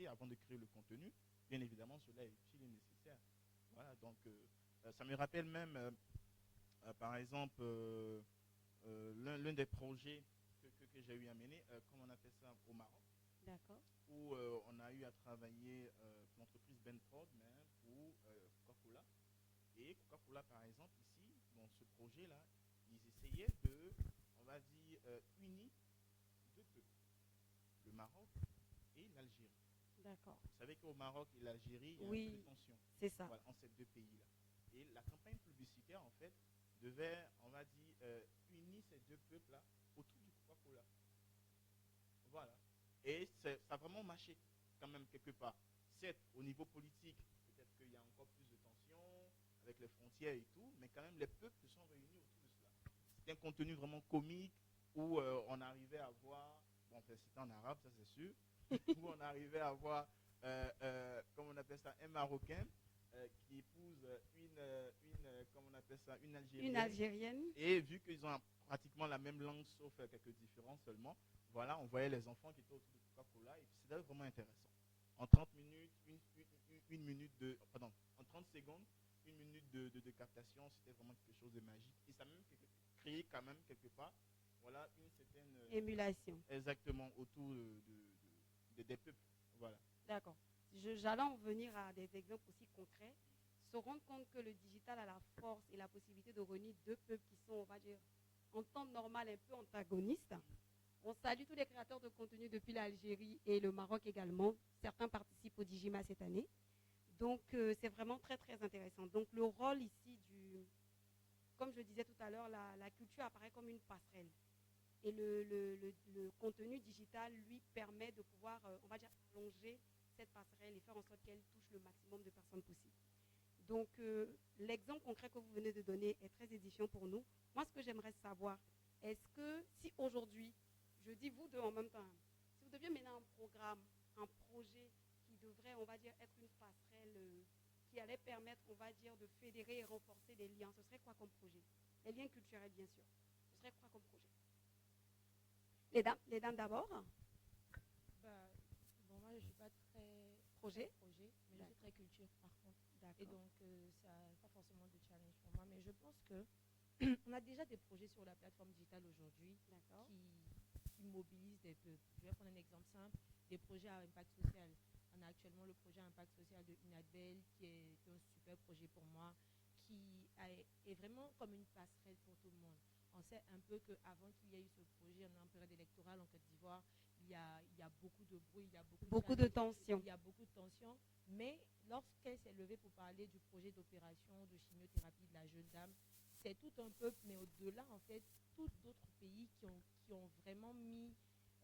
avant de créer le contenu, bien évidemment, cela est utile et nécessaire. Voilà, donc ça me rappelle même, par exemple, l'un des projets que j'ai eu à mener, comme on appelle ça au Maroc, D'accord. où on a eu à travailler pour l'entreprise Benford, mais pour Coca-Cola. Et Coca-Cola, par exemple, ici, dans ce projet-là, ils essayaient de, on va dire, unir deux peuples, le Maroc et l'Algérie. D'accord. Vous savez qu'au Maroc et l'Algérie, il y a un peu de Oui, tension, c'est ça. voilà, entre ces deux pays-là. Et la campagne publicitaire, en fait, devait, on va dire, unir ces deux peuples-là autour du Coca-Cola. Voilà. Et ça a vraiment marché, quand même, quelque part. Certes, au niveau politique, peut-être qu'il y a encore plus de tensions avec les frontières et tout, mais quand même, les peuples se sont réunis autour de cela. C'était un contenu vraiment comique où on arrivait à voir, bon, enfin, c'était en arabe, ça c'est sûr, où on arrivait à voir, comment on appelle ça, un Marocain qui épouse comment on appelle ça, une Une Algérienne. Algérienne. Et vu qu'ils ont pratiquement la même langue, sauf quelques différences seulement, voilà, on voyait les enfants qui étaient autour de Coca-Cola et puis c'était vraiment intéressant. En 30 minutes, une minute de, pardon, en 30 secondes, une minute de captation, c'était vraiment quelque chose de magique. Et ça a même créé quand même quelque part, voilà, une certaine, Émulation. exactement, autour des peuples. Voilà. D'accord. J'allais en venir à des exemples aussi concrets. Se rendre compte que le digital a la force et la possibilité de réunir deux peuples qui sont, on va dire, en temps normal un peu antagonistes. On salue tous les créateurs de contenu depuis l'Algérie et le Maroc également. Certains participent au Digima cette année. Donc, c'est vraiment très, très intéressant. Donc, le rôle ici comme je le disais tout à l'heure, la culture apparaît comme une passerelle. Et le contenu digital, lui, permet de pouvoir, on va dire, allonger cette passerelle et faire en sorte qu'elle touche le maximum de personnes possible. Donc, l'exemple concret que vous venez de donner est très édifiant pour nous. Moi, ce que j'aimerais savoir, est-ce que si aujourd'hui, je dis vous deux en même temps, si vous deviez mener un programme, un projet qui devrait, on va dire, être une passerelle qui allait permettre, on va dire, de fédérer et renforcer les liens, ce serait quoi comme projet? Les liens culturels, bien sûr. Ce serait quoi comme projet? Les dames d'abord. Bah, bon, moi, je ne suis pas très Projet. projet, mais je suis D'accord. très culture, par contre. Et D'accord. donc, ça n'a pas forcément de challenge pour moi. Mais je pense que on a déjà des projets sur la plateforme digitale aujourd'hui D'accord. qui mobilisent des peuples. Je vais prendre un exemple simple, des projets à impact social. On a actuellement le projet impact social de Inadbel, qui est un super projet pour moi, est vraiment comme une passerelle pour tout le monde. On sait un peu qu'avant qu'il y ait eu ce projet, on est en période électorale en Côte d'Ivoire, il y a beaucoup de bruit, il y a beaucoup de Beaucoup de challenges, tension. il y a beaucoup de tensions. Mais lorsqu'elle s'est levée pour parler du projet d'opération de chimiothérapie de la jeune dame, c'est tout un peuple, mais au-delà, en fait, tous d'autres pays qui ont vraiment mis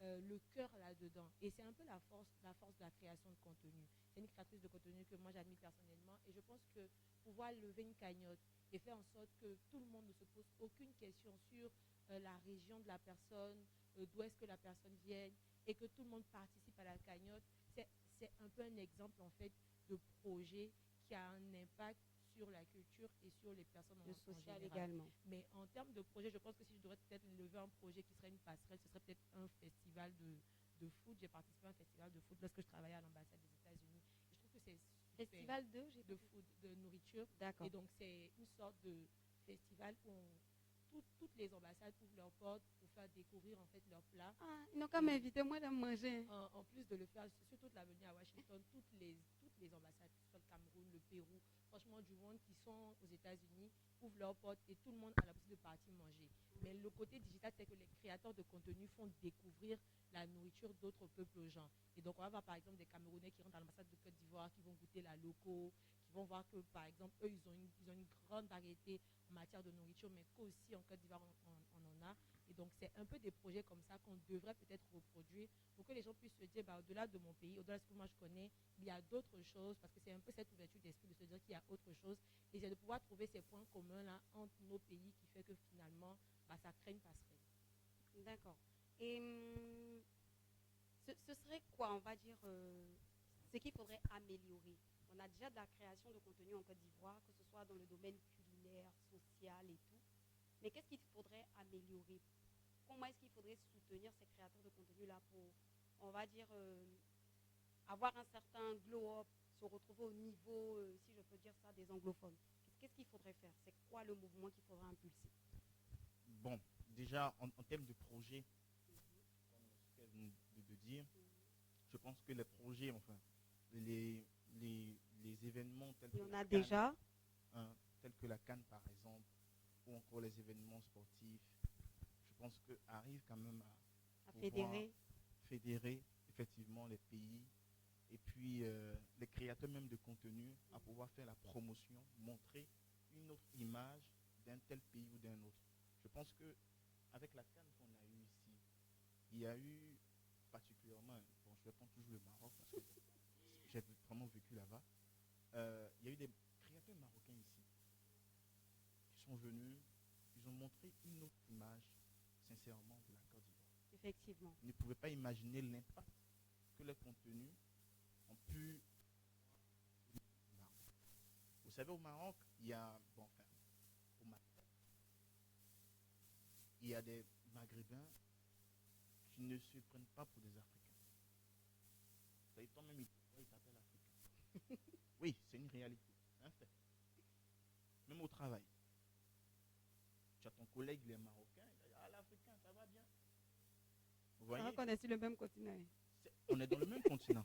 le cœur là-dedans. Et c'est un peu la force de la création de contenu. C'est une créatrice de contenu que moi j'admire personnellement. Et je pense que pouvoir lever une cagnotte et faire en sorte que tout le monde ne se pose aucune question sur la région de la personne, d'où est-ce que la personne vient, et que tout le monde participe à la cagnotte, c'est un peu un exemple en fait de projet qui a un impact sur la culture et sur les personnes Le en social général. également. Mais en termes de projet, je pense que si je devrais peut-être lever un projet qui serait une passerelle, ce serait peut-être un festival de foot. J'ai participé à un festival de foot lorsque je travaillais à l'ambassade des États-Unis. Et je trouve que c'est super Festival 2, j'ai pas de compris. food, de nourriture. Et D'accord. donc, c'est une sorte de festival où toutes les ambassades ouvrent leurs portes pour faire découvrir en fait leurs plats. Ah, ils n'ont qu'à Et m'inviter, moi, de manger. en plus de le faire sur toute l'avenue à Washington, toutes les ambassades, que ce soit le Cameroun, le Pérou, franchement, du monde qui sont aux États-Unis, ouvrent leurs portes et tout le monde a la possibilité de partir manger. Mais le côté digital, c'est que les créateurs de contenu font découvrir la nourriture d'autres peuples aux gens. Et donc, on va voir par exemple des Camerounais qui rentrent à l'ambassade de Côte d'Ivoire, qui vont goûter la loco, qui vont voir que par exemple, eux, ils ont une grande variété en matière de nourriture, mais qu'aussi en Côte d'Ivoire, on en a. Et donc, c'est un peu des projets comme ça qu'on devrait peut-être reproduire pour que les gens puissent se dire, bah, au-delà de mon pays, au-delà de ce que moi je connais, il y a d'autres choses, parce que c'est un peu cette ouverture d'esprit de se dire qu'il y a autre chose, et c'est de pouvoir trouver ces points communs là entre nos pays qui fait que finalement, bah, ça crée une passerelle. D'accord. Et ce serait quoi, on va dire, ce qu'il faudrait améliorer? On a déjà de la création de contenu en Côte d'Ivoire, que ce soit dans le domaine culinaire, social et tout. Mais qu'est-ce qu'il faudrait améliorer? Comment est-ce qu'il faudrait soutenir ces créateurs de contenu-là pour, on va dire, avoir un certain glow-up, se retrouver au niveau, si je peux dire ça, des anglophones? Qu'est-ce qu'il faudrait faire? C'est quoi le mouvement qu'il faudrait impulser? Bon, déjà, en termes de projet, comme ce qu'elle vient de dire, je pense que les projets, enfin, les, les événements tels Il y que en la a CAN, déjà hein, tels que la CAN par exemple, ou encore les événements sportifs, je pense que arrivent quand même à à pouvoir fédérer. fédérer effectivement les pays et puis les créateurs même de contenu à pouvoir faire la promotion, montrer une autre image d'un tel pays ou d'un autre. Je pense que avec la CAN qu'on a eue ici, il y a eu particulièrement, bon, je vais prendre toujours le Maroc parce que j'ai vraiment vécu là-bas, il y a eu des créateurs marocains ici qui sont venus, ils ont montré une autre image, sincèrement, de la Côte d'Ivoire. Effectivement. Ils ne pouvaient pas imaginer l'impact que les contenus ont pu. Vous savez, au Maroc, il y a, bon, enfin, au Maghreb, il y a des Maghrébins qui ne se prennent pas pour des Africains. Toi-même, il t'appelle Africain. Oui, c'est une réalité, c'est un fait. Même au travail. Tu as ton collègue, il est marocain, il dit, ah, l'Africain, ça va bien. Vous C'est vrai voyez, qu'on est sur le même continent. on est dans le même continent,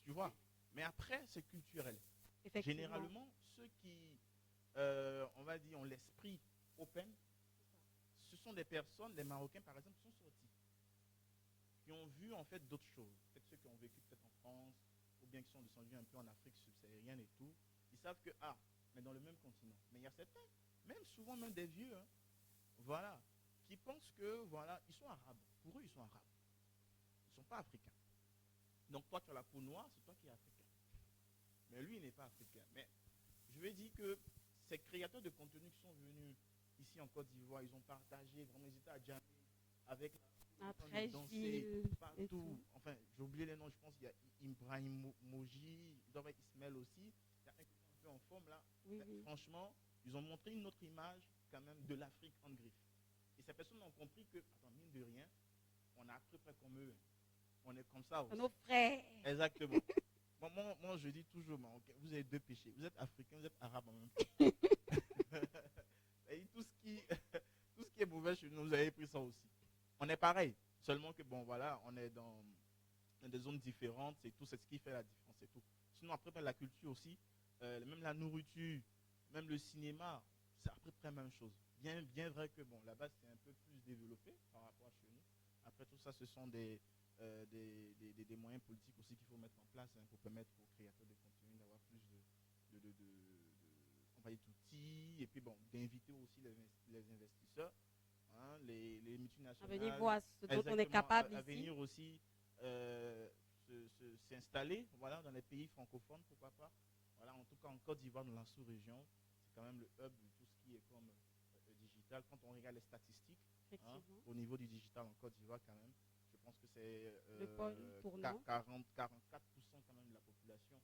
tu vois. Mais après, c'est culturel. Effectivement. Généralement, ceux qui, on va dire, ont l'esprit open, ce sont des personnes, les Marocains par exemple, qui sont sortis, qui ont vu en fait d'autres choses. Peut-être ceux qui ont vécu peut-être en France, ou bien qui sont descendus un peu en Afrique subsaharienne et tout. Ils savent que, ah, mais dans le même continent. Mais il y a certains, même souvent même des vieux, hein, voilà, qui pensent que, voilà, ils sont arabes. Pour eux, ils sont arabes. Ils ne sont pas africains. Donc toi, tu as la peau noire, c'est toi qui es africain. Mais lui, il n'est pas africain. Mais je vais dire que ces créateurs de contenu qui sont venus ici en Côte d'Ivoire, ils ont partagé, vraiment, ils étaient à jammer avec À la danser Trècheville et partout. tout. Enfin, j'ai oublié les noms, je pense qu'il y a Ibrahim Moji, il doit être Ismaël aussi. Il y a un qui est un peu en forme là. Oui, Mais oui. franchement, ils ont montré une autre image quand même de l'Afrique en griffe. Et ces personnes ont compris que, attends, mine de rien, on est à peu près comme eux. On est comme ça aussi. Nos frères. Exactement. Moi, je dis toujours, Marocain, vous avez deux péchés. Vous êtes africain, vous êtes arabe en même temps. Et tout ce qui, tout ce qui est mauvais chez nous, vous avez pris ça aussi. On est pareil. Seulement que, bon, voilà, on est dans des zones différentes. C'est tout, c'est ce qui fait la différence. C'est tout. Sinon, après, la culture aussi, même la nourriture, même le cinéma, c'est à peu près la même chose. Bien, bien vrai que, bon, là-bas, c'est un peu plus développé par rapport à chez nous. Après, tout ça, ce sont des moyens politiques aussi qu'il faut mettre en place hein, pour permettre aux créateurs de contenu d'avoir plus on va dire, d'outils et puis bon, d'inviter aussi les investisseurs, hein, les À multinationales, venir voir ce dont on est exactement, capable à ici. venir aussi s'installer voilà, dans les pays francophones, pourquoi pas. Voilà, en tout cas en Côte d'Ivoire, dans la sous-région, c'est quand même le hub de tout ce qui est comme digital. Quand on regarde les statistiques, hein, Effectivement. au niveau du digital en Côte d'Ivoire quand même, je pense que c'est Le pôle tournant. 44% quand même de la population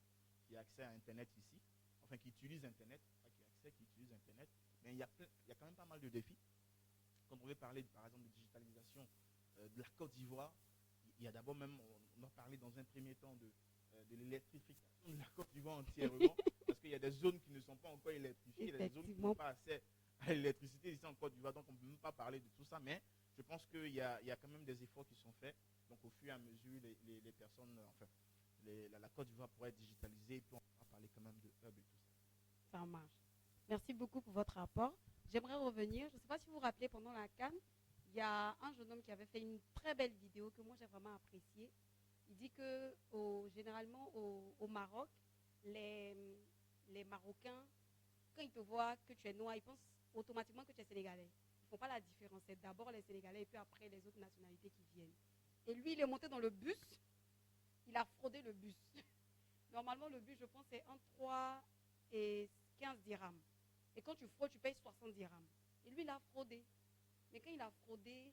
qui a accès à Internet ici, enfin qui utilise Internet, pas qui a accès, qui utilise Internet. Mais il y a quand même pas mal de défis. Quand on veut parler par exemple de digitalisation de la Côte d'Ivoire, il y a d'abord même, on a parlé dans un premier temps de l'électrification de la Côte d'Ivoire entièrement, parce qu'il y a des zones qui ne sont pas encore électrifiées, il y a des zones qui n'ont Effectivement. pas accès à l'électricité ici en Côte d'Ivoire, donc on ne peut même pas parler de tout ça, mais je pense qu'il y a quand même des efforts qui sont faits, donc au fur et à mesure, les personnes, enfin, la Côte d'Ivoire pourrait être digitalisée, et puis on va parler quand même de hub et tout ça. Ça marche. Merci beaucoup pour votre rapport. J'aimerais revenir. Je ne sais pas si vous vous rappelez, pendant la CAN, il y a un jeune homme qui avait fait une très belle vidéo que moi j'ai vraiment appréciée. Il dit que généralement au Maroc, les Marocains, quand ils te voient que tu es noir, ils pensent automatiquement que tu es sénégalais. Ils ne font pas la différence. C'est d'abord les Sénégalais et puis après les autres nationalités qui viennent. Et lui, il est monté dans le bus. Il a fraudé le bus. Normalement, le bus, je pense, c'est entre 3 et 15 dirhams. Et quand tu fraudes, tu payes 60 dirhams. Et lui, il a fraudé. Mais quand il a fraudé,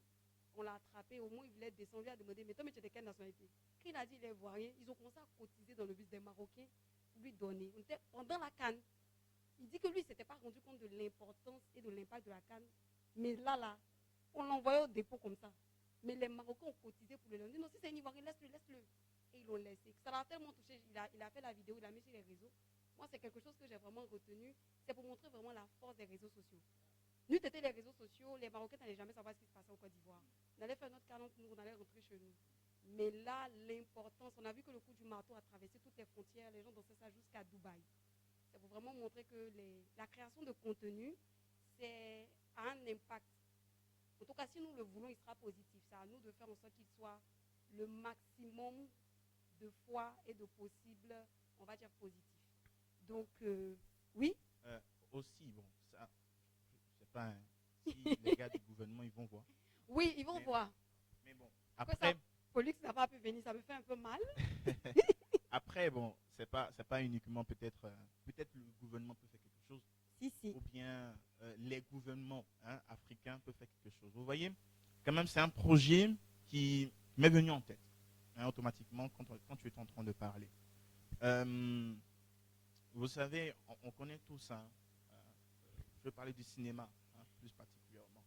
on l'a attrapé. Au moins, il voulait descendre. Il a demandé, mais toi, tu es de quelle nationalité? Quand il a dit, il est ivoirien, ils ont commencé à cotiser dans le bus des Marocains pour lui donner. On était pendant la CAN. Il dit que lui, il ne s'était pas rendu compte de l'importance et de l'impact de la CAN. Mais là, on l'envoyait au dépôt comme ça. Mais les Marocains ont cotisé pour le donner. Non, si c'est un ivoirien, laisse-le, laisse-le. et ils l'ont laissé. Ça l'a tellement touché. Il a fait la vidéo, il a mis sur les réseaux. Moi, c'est quelque chose que j'ai vraiment retenu. C'est pour montrer vraiment la force des réseaux sociaux. Nous, c'était les réseaux sociaux, les Marocains n'allaient jamais savoir ce qui se passait au Côte d'Ivoire. On allait faire notre 40 nous, on allait rentrer chez nous. Mais là, l'importance, on a vu que le coup du marteau a traversé toutes les frontières, les gens dansaient ça jusqu'à Dubaï. C'est pour vraiment montrer que la création de contenu, c'est un impact. En tout cas, si nous le voulons, il sera positif. C'est à nous de faire en sorte qu'il soit le maximum de fois et de possible, on va dire, positif. Donc, oui. Aussi, bon, ça, je sais pas, hein, si les gars du gouvernement, ils vont voir. Oui, ils vont voir. Mais bon, Après, après, Pollux n'a pas pu venir, ça me fait un peu mal. après bon, c'est pas uniquement peut-être le gouvernement peut faire quelque chose, Si. ou bien les gouvernements africains peuvent faire quelque chose. Vous voyez, quand même, c'est un projet qui m'est venu en tête, automatiquement, quand tu étais en train de parler. Vous savez, on connaît tous ça. Je veux parler du cinéma, plus particulièrement.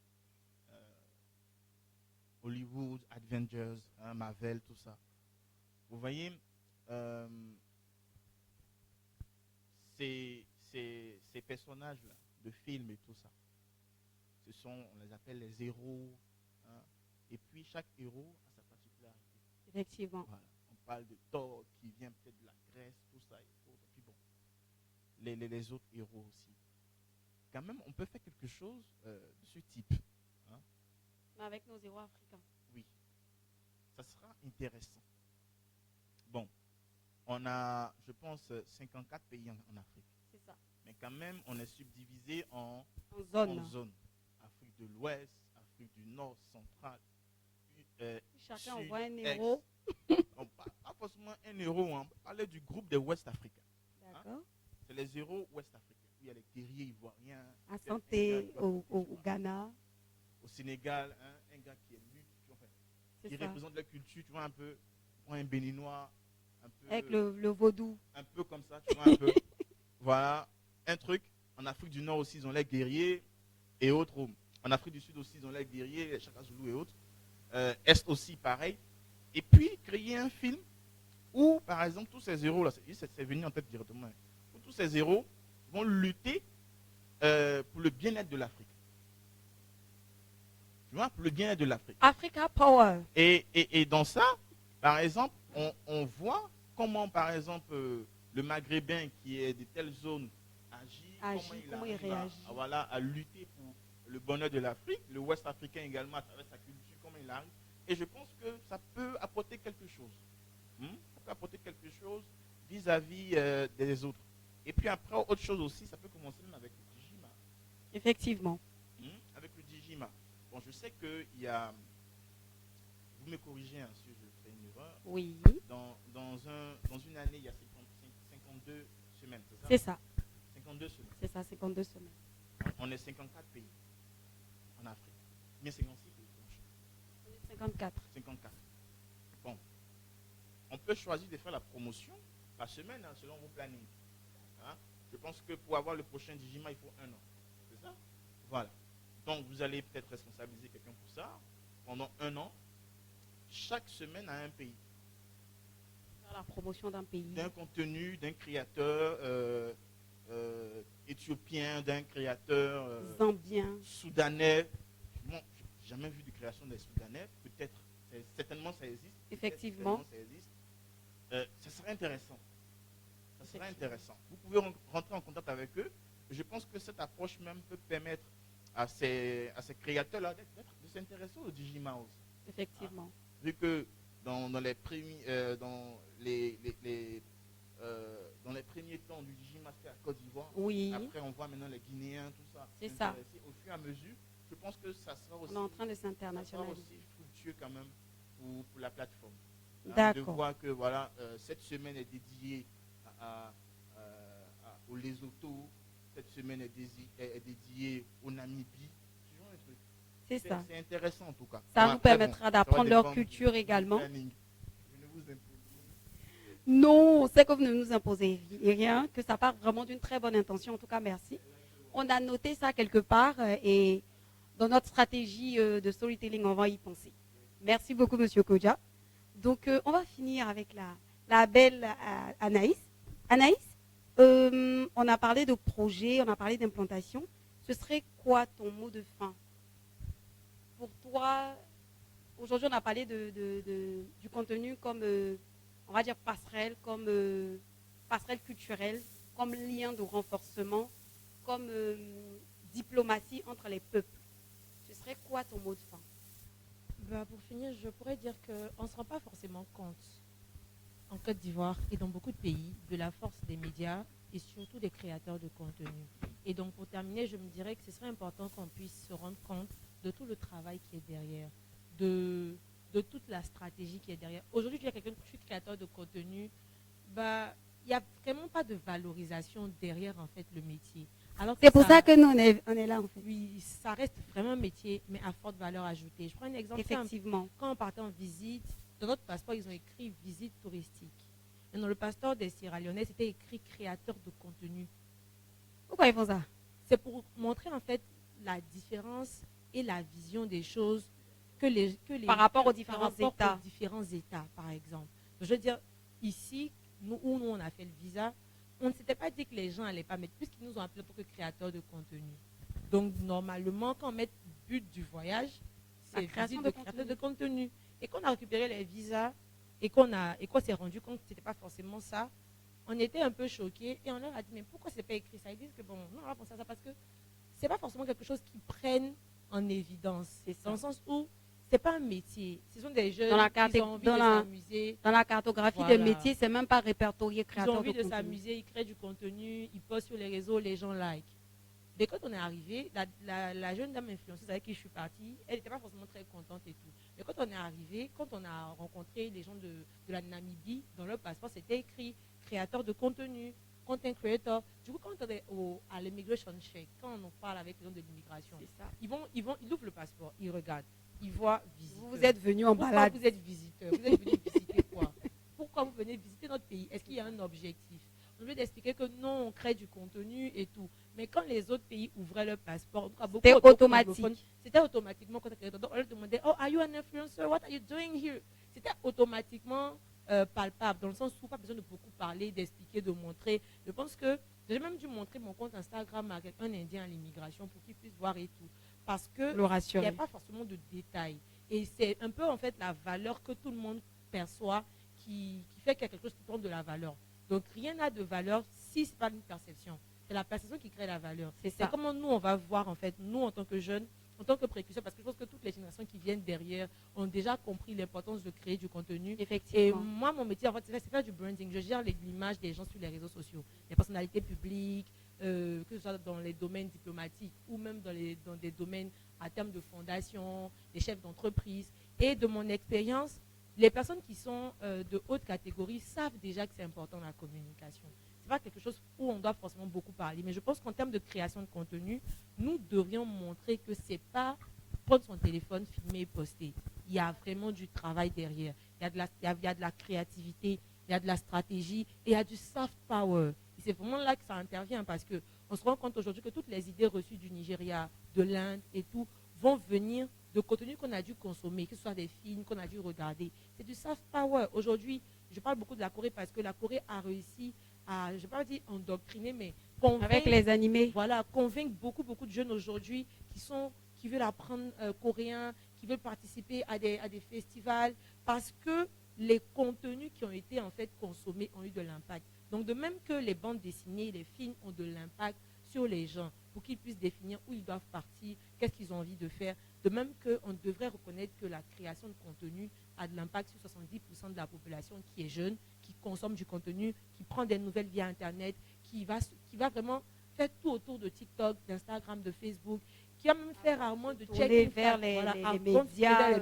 Hollywood, Avengers, Marvel, tout ça. Vous voyez, ces personnages-là, de films et tout ça, on les appelle les héros. Et puis chaque héros a sa particularité. Effectivement. Voilà. On parle de Thor qui vient peut-être de la Grèce, tout ça et tout. Et puis bon, les autres héros aussi. Quand même, on peut faire quelque chose de ce type. Mais avec nos héros africains. Oui, ça sera intéressant. Bon, on a, je pense, 54 pays en Afrique. C'est ça. Mais quand même, on est subdivisé en zones. Afrique de l'Ouest, Afrique du Nord, centrale. Chacun Sud, envoie un Est. héros. Pas forcément un héros, on peut parler du groupe des Ouest africains. D'accord. C'est les héros Ouest africains. Il y a les guerriers ivoiriens. À Santé, au Ghana. Au Sénégal, un gars qui est lutte, qui représente la culture, tu vois, un peu, un béninois, un peu. Avec le vaudou. Un peu comme ça, tu vois, un peu. Voilà, un truc. En Afrique du Nord aussi, ils ont les guerriers et autres. En Afrique du Sud aussi, ils ont les guerriers, les Chaka Zulu et autres. Est aussi, pareil. Et puis, créer un film où, par exemple, tous ces héros, là, c'est venu en tête directement, où tous ces héros vont lutter pour le bien-être de l'Afrique. Tu vois, pour le bien-être de l'Afrique. Africa Power. Et dans ça, par exemple, on voit comment, par exemple, le Maghrébin qui est de telles zones agit, comment il réagit. À lutter pour le bonheur de l'Afrique, le Ouest africain également à travers sa culture, comment il arrive. Et je pense que ça peut apporter quelque chose. Ça peut apporter quelque chose vis-à-vis des autres. Et puis après, autre chose aussi, ça peut commencer même avec le Dijima. Effectivement. Avec le Dijima. Bon, je sais qu'il y a... Vous me corrigez si je fais une erreur. Oui. Dans une année, il y a 52 semaines, c'est ça? C'est ça. 52 semaines. C'est ça, 52 semaines. On est 54 pays en Afrique. Mais 56 pays. 54. 54. Bon. On peut choisir de faire la promotion par semaine, selon vos plannings. Je pense que pour avoir le prochain Dijima, il faut 1 an. C'est ça? Voilà. Donc, vous allez peut-être responsabiliser quelqu'un pour ça. Pendant 1 an, chaque semaine à un pays. Faire la promotion d'un pays. D'un contenu, d'un créateur éthiopien, d'un créateur zambien, soudanais. Bon, je n'ai jamais vu de création des Soudanais. Peut-être, certainement ça existe. Effectivement. Ça existe. Ça serait intéressant. Ça serait intéressant. Vous pouvez rentrer en contact avec eux. Je pense que cette approche même peut permettre à ces créateurs-là de s'intéresser au Dijima aussi. Effectivement. Vu que dans les premiers temps du Dijima, c'était à Côte d'Ivoire. Oui. Après, on voit maintenant les Guinéens, tout ça. C'est ça. Au fur et à mesure, je pense que ça sera aussi, on est en train de s'internationaliser. aussi fructueux quand même pour la plateforme. D'accord. De voir que voilà, cette semaine est dédiée au Lesotho, cette semaine est dédiée au Namibie. C'est ça. C'est intéressant en tout cas. Ça nous permettra d'apprendre leur culture également. Je ne vous impose non, c'est que vous ne nous imposez rien, que ça part vraiment d'une très bonne intention. En tout cas, merci. On a noté ça quelque part et dans notre stratégie de storytelling, on va y penser. Merci beaucoup, Monsieur Kodja. Donc, on va finir avec la belle Anaïs. Anaïs, on a parlé de projet, on a parlé d'implantation. Ce serait quoi ton mot de fin? Pour toi, aujourd'hui, on a parlé du contenu comme, on va dire, passerelle, comme passerelle culturelle, comme lien de renforcement, comme diplomatie entre les peuples. Ce serait quoi ton mot de fin? Bah, pour finir, je pourrais dire qu'on ne se rend pas forcément compte en Côte d'Ivoire et dans beaucoup de pays de la force des médias et surtout des créateurs de contenu. Et donc pour terminer, je me dirais que ce serait important qu'on puisse se rendre compte de tout le travail qui est derrière, de toute la stratégie qui est derrière. Aujourd'hui, tu es quelqu'un, je suis créateur de contenu, bah, il n'y a vraiment pas de valorisation derrière en fait le métier. Alors C'est pour ça que nous, on est là en fait. oui, ça reste vraiment un métier, mais à forte valeur ajoutée. Je prends un exemple simple. Effectivement. Quand on partait en visite, dans notre passeport, ils ont écrit visite touristique. Et dans le passeport des Sierra Leonais, c'était écrit créateur de contenu. Pourquoi ils font ça? C'est pour montrer en fait la différence et la vision des choses par rapport aux par différents rapport États. aux différents États, par exemple. Je veux dire, ici, nous on a fait le visa, on ne s'était pas dit que les gens n'allaient pas mettre, puisqu'ils nous ont appelés pour que créateurs de contenu. Donc, normalement, quand on met le but du voyage, c'est La création visite de créateur de contenu. Et qu'on a récupéré les visas et qu'on s'est rendu compte que ce n'était pas forcément ça, on était un peu choqués et on leur a dit, mais pourquoi c'est pas écrit ça? Ils disent que bon, non, on va penser à ça parce que c'est pas forcément quelque chose qu'ils prennent en évidence. C'est ça. Dans le sens où c'est pas un métier. Ce sont des jeunes Dans la qui ont envie de s'amuser. Dans la cartographie Voilà. des métiers, c'est même pas répertorié Ils créateur ont envie de contenu. s'amuser, ils créent du contenu, ils postent sur les réseaux, les gens like. Mais quand on est arrivé, la jeune dame influenceuse avec qui je suis partie, elle n'était pas forcément très contente et tout. Mais quand on est arrivé, quand on a rencontré les gens de la Namibie, dans leur passeport, c'était écrit créateur de contenu, content creator. Du coup, quand on est à l'immigration check, quand on parle avec les gens de l'immigration, C'est ça. ils ouvrent le passeport, ils regardent, ils voient visiteur. Vous êtes venu en Pourquoi balade. vous êtes visiteur? Vous êtes venu visiter quoi? Pourquoi vous venez visiter notre pays? Est-ce qu'il y a un objectif? On veut d'expliquer que non, on crée du contenu et tout. Mais quand les autres pays ouvraient leur passeport, en tout cas, beaucoup C'était automatique. c'était automatiquement quand donc, on leur demandait, oh, are you an influencer? What are you doing here? C'était automatiquement palpable, dans le sens où pas besoin de beaucoup parler, d'expliquer, de montrer. Je pense que j'ai même dû montrer mon compte Instagram à un Indien à l'immigration pour qu'il puisse voir et tout. Parce que Le il n'y rassurer. a pas forcément de détails. Et c'est un peu en fait la valeur que tout le monde perçoit qui fait qu'il y a quelque chose qui prend de la valeur. Donc rien n'a de valeur si ce n'est pas une perception. C'est la perception qui crée la valeur. C'est ça. C'est comment nous on va voir en fait, nous en tant que jeunes, en tant que précurseurs, parce que je pense que toutes les générations qui viennent derrière ont déjà compris l'importance de créer du contenu. Et Effectivement. moi, mon métier, en fait, c'est faire du branding. Je gère l'image des gens sur les réseaux sociaux, les personnalités publiques, que ce soit dans les domaines diplomatiques ou même dans des domaines à terme de fondation, des chefs d'entreprise. Et de mon expérience, les personnes qui sont de haute catégorie savent déjà que c'est important la communication. Ce n'est pas quelque chose où on doit forcément beaucoup parler, mais je pense qu'en termes de création de contenu, nous devrions montrer que ce n'est pas prendre son téléphone, filmer et poster. Il y a vraiment du travail derrière. Il y a de la créativité, il y a de la stratégie et il y a du soft power. Et c'est vraiment là que ça intervient parce qu'on se rend compte aujourd'hui que toutes les idées reçues du Nigeria, de l'Inde et tout vont venir de contenu qu'on a dû consommer, que ce soit des films qu'on a dû regarder. C'est du soft power. Aujourd'hui, je parle beaucoup de la Corée parce que la Corée a réussi à, je ne vais pas dire endoctriner, mais Avec les animés. voilà, convaincre beaucoup de jeunes aujourd'hui qui veulent apprendre coréen, qui veulent participer à des festivals, parce que les contenus qui ont été en fait consommés ont eu de l'impact. Donc de même que les bandes dessinées, les films ont de l'impact sur les gens, pour qu'ils puissent définir où ils doivent partir, qu'est-ce qu'ils ont envie de faire, de même qu'on devrait reconnaître que la création de contenu a de l'impact sur 70% de la population qui est jeune, qui consomme du contenu, qui prend des nouvelles via Internet, qui va vraiment faire tout autour de TikTok, d'Instagram, de Facebook, qui va même faire rarement de Tourner vers les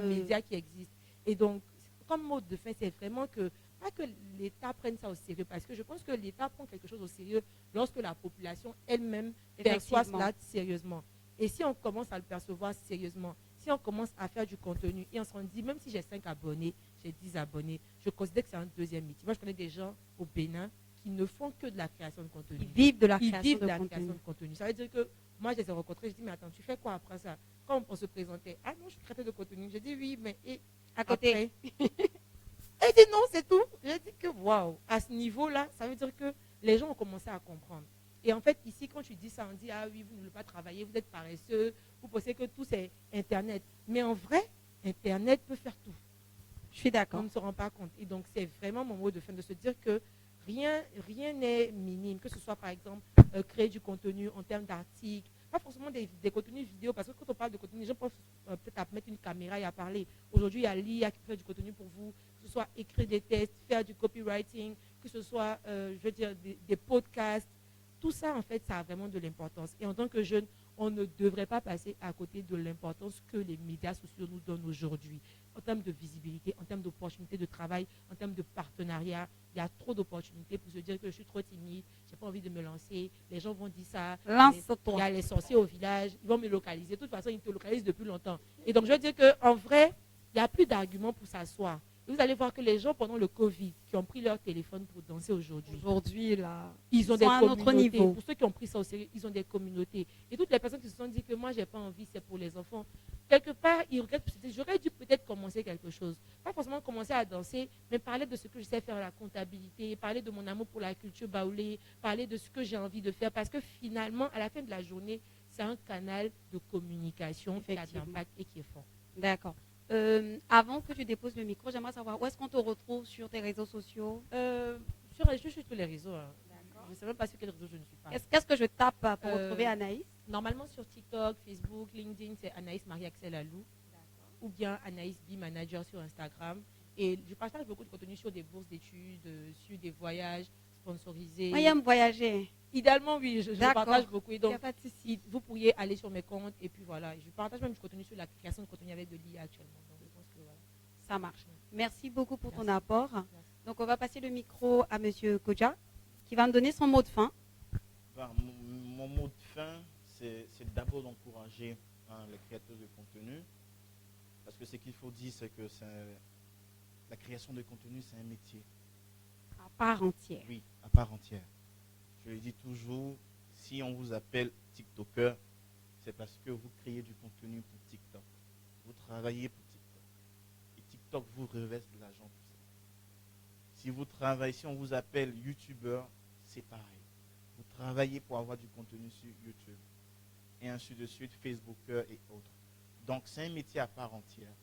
médias qui existent. Et donc, comme mot de fin, c'est vraiment que, pas que l'État prenne ça au sérieux, parce que je pense que l'État prend quelque chose au sérieux lorsque la population elle-même perçoit cela sérieusement. Et si on commence à le percevoir sérieusement, si on commence à faire du contenu et on se dit, même si j'ai 5 abonnés, j'ai 10 abonnés, je considère que c'est un deuxième métier. Moi, je connais des gens au Bénin qui ne font que de la création de contenu. Ils vivent de la Ils création vivent de la contenu. création de contenu. Ça veut dire que moi, je les ai rencontrés, je dis, mais attends, tu fais quoi après ça? Quand on se présentait, ah non, je suis créateur de contenu. Je dis, oui, mais et À côté. après, Elle dit non, c'est tout. J'ai dit que waouh, à ce niveau-là, ça veut dire que les gens ont commencé à comprendre. Et en fait, ici, quand tu dis ça, on dit ah oui, vous ne voulez pas travailler, vous êtes paresseux, vous pensez que tout c'est Internet. Mais en vrai, Internet peut faire tout. Je suis On d'accord. ne se rend pas compte. Et donc, c'est vraiment mon mot de fin de se dire que rien n'est minime. Que ce soit, par exemple, créer du contenu en termes d'articles, pas forcément des contenus vidéo, parce que quand on parle de contenu, les gens peuvent peut-être à mettre une caméra et à parler. Aujourd'hui, il y a l'IA qui fait du contenu pour vous, que ce soit écrire des tests, faire du copywriting, que ce soit, je veux dire, des podcasts. Tout ça, en fait, ça a vraiment de l'importance. Et en tant que jeune, on ne devrait pas passer à côté de l'importance que les médias sociaux nous donnent aujourd'hui. En termes de visibilité, en termes d'opportunités de travail, en termes de partenariat, il y a trop d'opportunités pour se dire que je suis trop timide, je n'ai pas envie de me lancer, les gens vont dire ça. Il y Lance-toi. a les sorciers au village, ils vont me localiser. De toute façon, ils te localisent depuis longtemps. Et donc, je veux dire qu'en vrai, il n'y a plus d'arguments pour s'asseoir. Et vous allez voir que les gens, pendant le Covid, qui ont pris leur téléphone pour danser aujourd'hui, Aujourd'hui, là, ils ont sont des à un autre communautés. niveau. Pour ceux qui ont pris ça au sérieux, ils ont des communautés. Et toutes les personnes qui se sont dit que moi, je n'ai pas envie, c'est pour les enfants. Quelque part, ils regrettent, j'aurais dû peut-être commencer quelque chose. Pas forcément commencer à danser, mais parler de ce que je sais faire, la comptabilité, parler de mon amour pour la culture baoulée, parler de ce que j'ai envie de faire. Parce que finalement, à la fin de la journée, c'est un canal de communication qui a de Effectivement. l'impact et qui est fort. D'accord. Avant que tu déposes le micro, j'aimerais savoir où est-ce qu'on te retrouve sur tes réseaux sociaux. Je suis sur tous les réseaux. Hein. D'accord. Je ne sais même pas sur quel réseau je ne suis pas. Qu'est-ce que je tape pour retrouver Anaïs? Normalement, sur TikTok, Facebook, LinkedIn, c'est Anaïs Marie-Axel Alou. Ou bien Anaïs B Manager sur Instagram. Et je partage beaucoup de contenu sur des bourses d'études, sur des voyages sponsorisés. Moi, j'aime voyager. Idéalement, oui, je partage beaucoup. Et Il n'y a donc, pas de souci. vous pourriez aller sur mes comptes et puis voilà. Je partage même du contenu sur la création de contenu avec de l'IA actuellement. Donc, je pense que voilà. Ça marche. Merci beaucoup pour ton Merci. apport. Merci. Donc, on va passer le micro à Monsieur Kodja, qui va me donner son mot de fin. Ben, mon mot de fin, c'est d'abord d'encourager les créateurs de contenu. Parce que ce qu'il faut dire, c'est que la création de contenu, c'est un métier. À part entière. Oui, à part entière. Je le dis toujours, si on vous appelle TikToker, c'est parce que vous créez du contenu pour TikTok. Vous travaillez pour TikTok. Et TikTok vous reverse de l'argent pour ça. Si on vous appelle YouTuber, c'est pareil. Vous travaillez pour avoir du contenu sur YouTube. Et ainsi de suite, Facebooker et autres. Donc c'est un métier à part entière.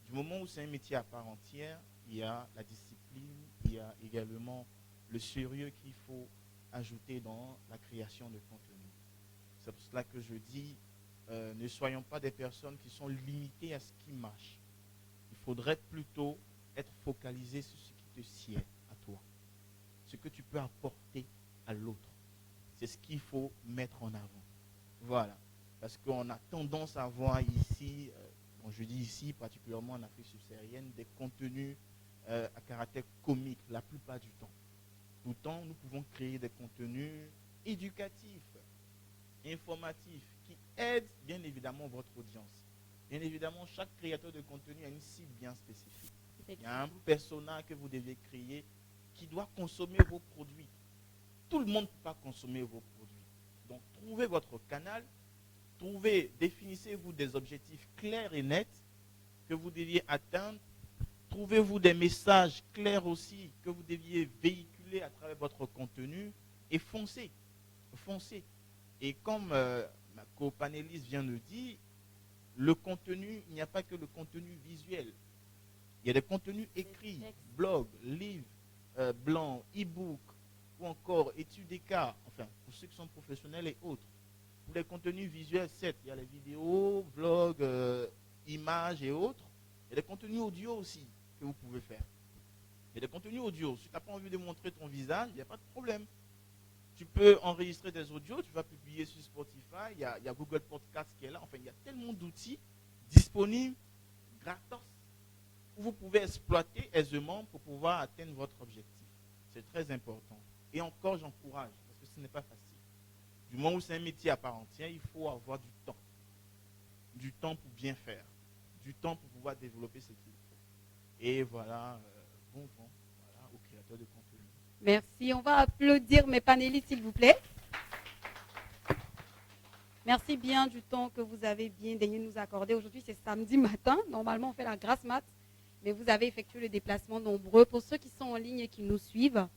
Du moment où c'est un métier à part entière, il y a la discipline, il y a également le sérieux qu'il faut ajouter dans la création de contenu. C'est pour cela que je dis, ne soyons pas des personnes qui sont limitées à ce qui marche. Il faudrait plutôt être focalisé sur ce qui te sied à toi, ce que tu peux apporter à l'autre. C'est ce qu'il faut mettre en avant. Voilà. Parce qu'on a tendance à voir ici, je dis ici, particulièrement en Afrique subsaharienne, des contenus à caractère comique la plupart du temps. Pourtant, nous pouvons créer des contenus éducatifs, informatifs, qui aident bien évidemment votre audience. Bien évidemment, chaque créateur de contenu a une cible bien spécifique. Il y a un persona que vous devez créer qui doit consommer vos produits. Tout le monde ne peut pas consommer vos produits. Donc, trouvez votre canal, définissez-vous des objectifs clairs et nets que vous deviez atteindre. Trouvez-vous des messages clairs aussi que vous deviez véhiculer à travers votre contenu et foncez. Foncez. Et comme ma co-panéliste vient de dire, le contenu, il n'y a pas que le contenu visuel. Il y a des contenus écrits, blogs, livres, blancs, e-book, ou encore études des cas, enfin, pour ceux qui sont professionnels et autres. Pour les contenus visuels, certes, il y a les vidéos, vlogs, images et autres. Il y a des contenus audio aussi que vous pouvez faire. Il y a des contenus audio. Si tu n'as pas envie de montrer ton visage, il n'y a pas de problème. Tu peux enregistrer des audios, tu vas publier sur Spotify, il y a Google Podcast qui est là. Enfin, il y a tellement d'outils disponibles, gratos, que vous pouvez exploiter aisément pour pouvoir atteindre votre objectif. C'est très important. Et encore, j'encourage, parce que ce n'est pas facile. Du moment où c'est un métier à part entière, il faut avoir du temps. Du temps pour bien faire. Du temps pour pouvoir développer ce qu'il faut. Et voilà, bon vent aux créateurs de contenu. Merci. On va applaudir mes panélistes, s'il vous plaît. Merci bien du temps que vous avez bien daigné nous accorder. Aujourd'hui, c'est samedi matin. Normalement, on fait la grasse mat. mais vous avez effectué le déplacement nombreux. Pour ceux qui sont en ligne et qui nous suivent,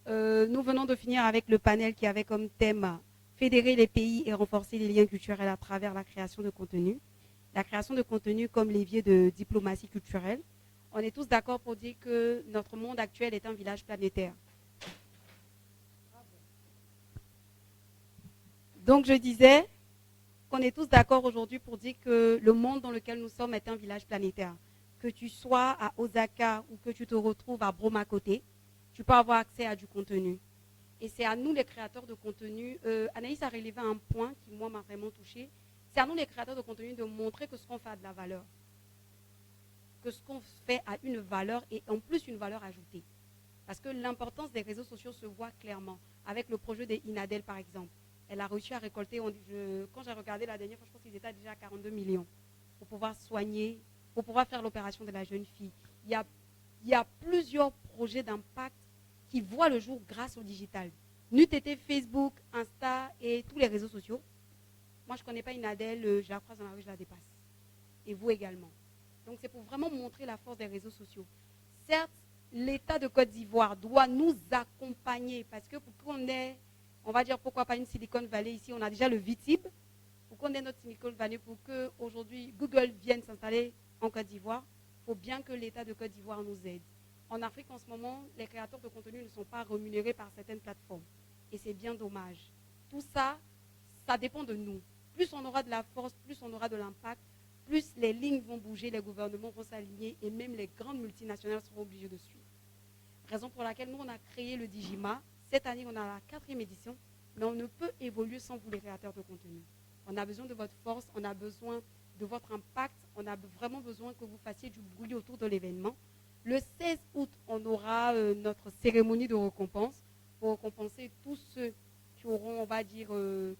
nous venons de finir avec le panel qui avait comme thème fédérer les pays et renforcer les liens culturels à travers la création de contenu. La création de contenu comme levier de diplomatie culturelle. On est tous d'accord pour dire que notre monde actuel est un village planétaire. Donc je disais qu'on est tous d'accord aujourd'hui pour dire que le monde dans lequel nous sommes est un village planétaire. Que tu sois à Osaka ou que tu te retrouves à Broma-Côté, tu peux avoir accès à du contenu. Et c'est à nous les créateurs de contenu, Anaïs a relevé un point qui moi m'a vraiment touchée, c'est à nous les créateurs de contenu de montrer que ce qu'on fait a de la valeur. Que ce qu'on fait a une valeur et en plus une valeur ajoutée. Parce que l'importance des réseaux sociaux se voit clairement. Avec le projet de Inadel par exemple. Elle a réussi à récolter, quand j'ai regardé la dernière fois, je pense qu'ils étaient déjà à 42 millions pour pouvoir soigner, pour pouvoir faire l'opération de la jeune fille. Il y a plusieurs projets d'impact qui voient le jour grâce au digital. N'eût été Facebook, Insta et tous les réseaux sociaux. Moi, je ne connais pas Inadel, je la croise dans la rue, je la dépasse. Et vous également. Donc, c'est pour vraiment montrer la force des réseaux sociaux. Certes, l'État de Côte d'Ivoire doit nous accompagner parce que pour qu'on ait, on va dire pourquoi pas une Silicon Valley ici, on a déjà le VTIB, pour qu'on ait notre Silicon Valley, pour qu'aujourd'hui Google vienne s'installer en Côte d'Ivoire, il faut bien que l'État de Côte d'Ivoire nous aide. En Afrique, en ce moment, les créateurs de contenu ne sont pas rémunérés par certaines plateformes. Et c'est bien dommage. Tout ça, ça dépend de nous. Plus on aura de la force, plus on aura de l'impact, plus les lignes vont bouger, les gouvernements vont s'aligner et même les grandes multinationales seront obligées de suivre. Raison pour laquelle nous, on a créé le Digima. Cette année, on a la 4e édition, mais on ne peut évoluer sans vous, les créateurs de contenu. On a besoin de votre force, on a besoin de votre impact, on a vraiment besoin que vous fassiez du bruit autour de l'événement. Le 16 août, on aura notre cérémonie de récompense pour récompenser tous ceux qui auront, on va dire,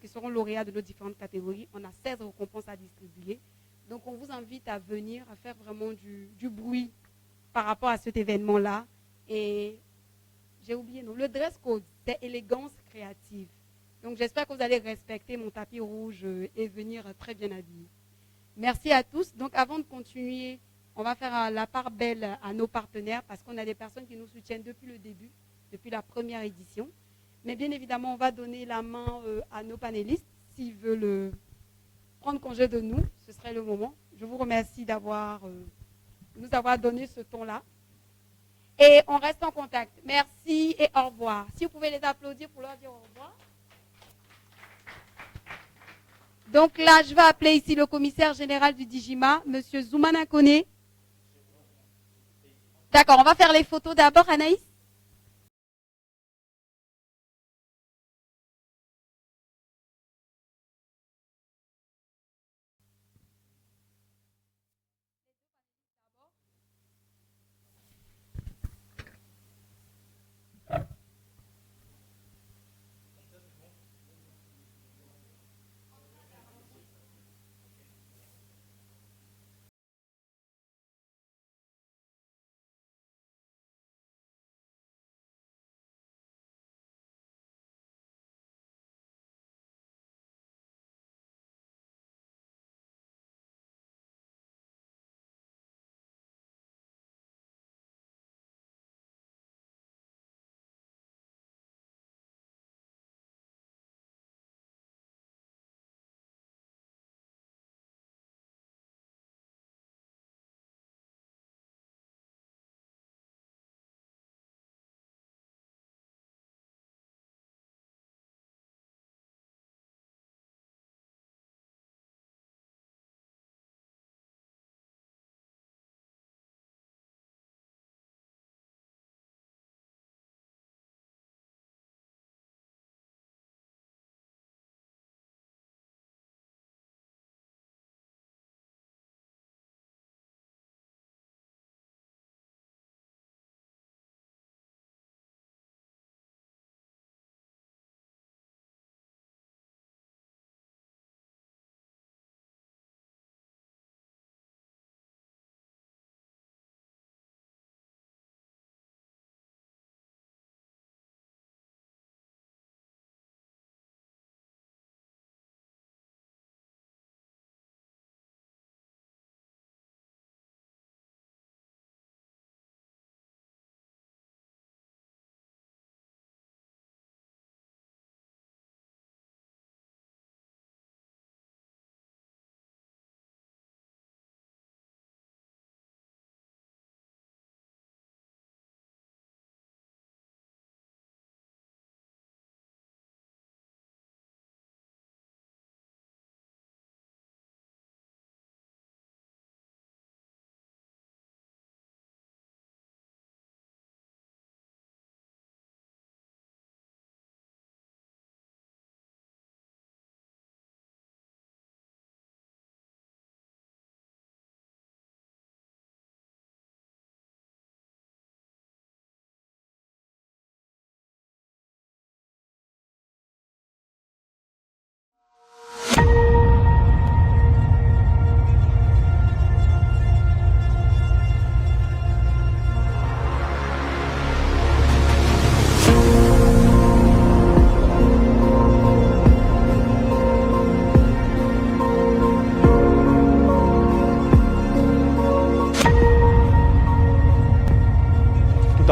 qui seront lauréats de nos différentes catégories. On a 16 récompenses à distribuer. Donc, on vous invite à venir, à faire vraiment du bruit par rapport à cet événement-là. Et j'ai oublié, non, le dress code, c'est élégance créative. Donc, j'espère que vous allez respecter mon tapis rouge et venir très bien habillé. Merci à tous. Donc, avant de continuer, on va faire la part belle à nos partenaires parce qu'on a des personnes qui nous soutiennent depuis le début, depuis la première édition. Mais bien évidemment, on va donner la main à nos panélistes s'ils veulent prendre congé de nous. Ce serait le moment. Je vous remercie de nous avoir donné ce ton-là. Et on reste en contact. Merci et au revoir. Si vous pouvez les applaudir pour leur dire au revoir. Donc là, je vais appeler ici le commissaire général du Digima, M. Zoumana Kone. D'accord, on va faire les photos d'abord, Anaïs.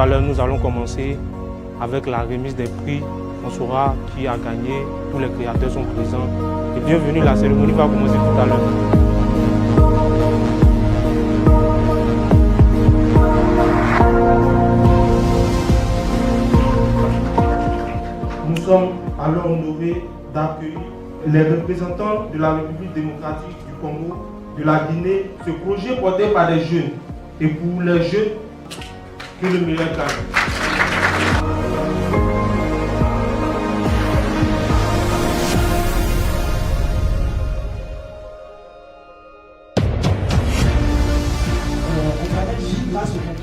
à l'heure, nous allons commencer avec la remise des prix. On saura qui a gagné, tous les créateurs sont présents. Et bienvenue, la cérémonie va commencer tout à l'heure. Nous sommes alors honorés d'accueillir les représentants de la République démocratique du Congo, de la Guinée, ce projet porté par des jeunes. Et pour les jeunes, que le meilleur gagne.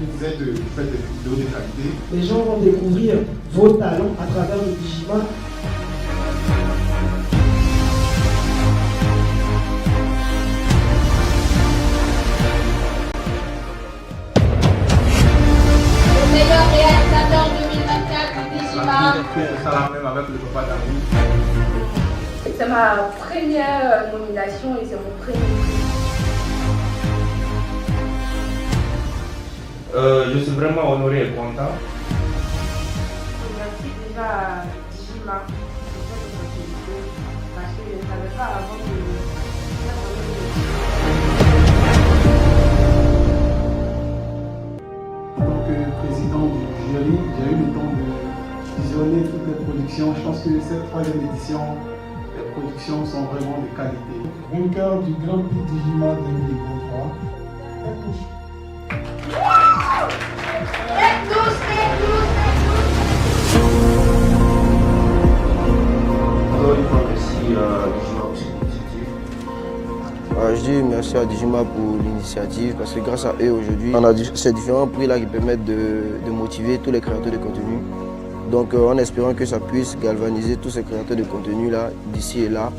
Vous faites des vidéos de qualité. Les gens vont découvrir vos talents à travers le Digima. Le meilleur réalisateur 2024 du Digima. Ça la même avec le papa d'Amour. C'est ma première nomination et c'est mon premier prix. Je suis vraiment honoré et content. Merci déjà à Digima pour cette opportunité parce que je ne savais pas avant En tant que président du jury, j'ai eu le temps de visionner toutes les productions. Je pense que cette troisième édition, les productions sont vraiment de qualité. Vainqueur du Grand Prix Digima 2023. Je dis merci à Digima pour l'initiative parce que grâce à eux aujourd'hui, on a ces différents prix là qui permettent de motiver tous les créateurs de contenu. Donc en espérant que ça puisse galvaniser tous ces créateurs de contenu là d'ici et là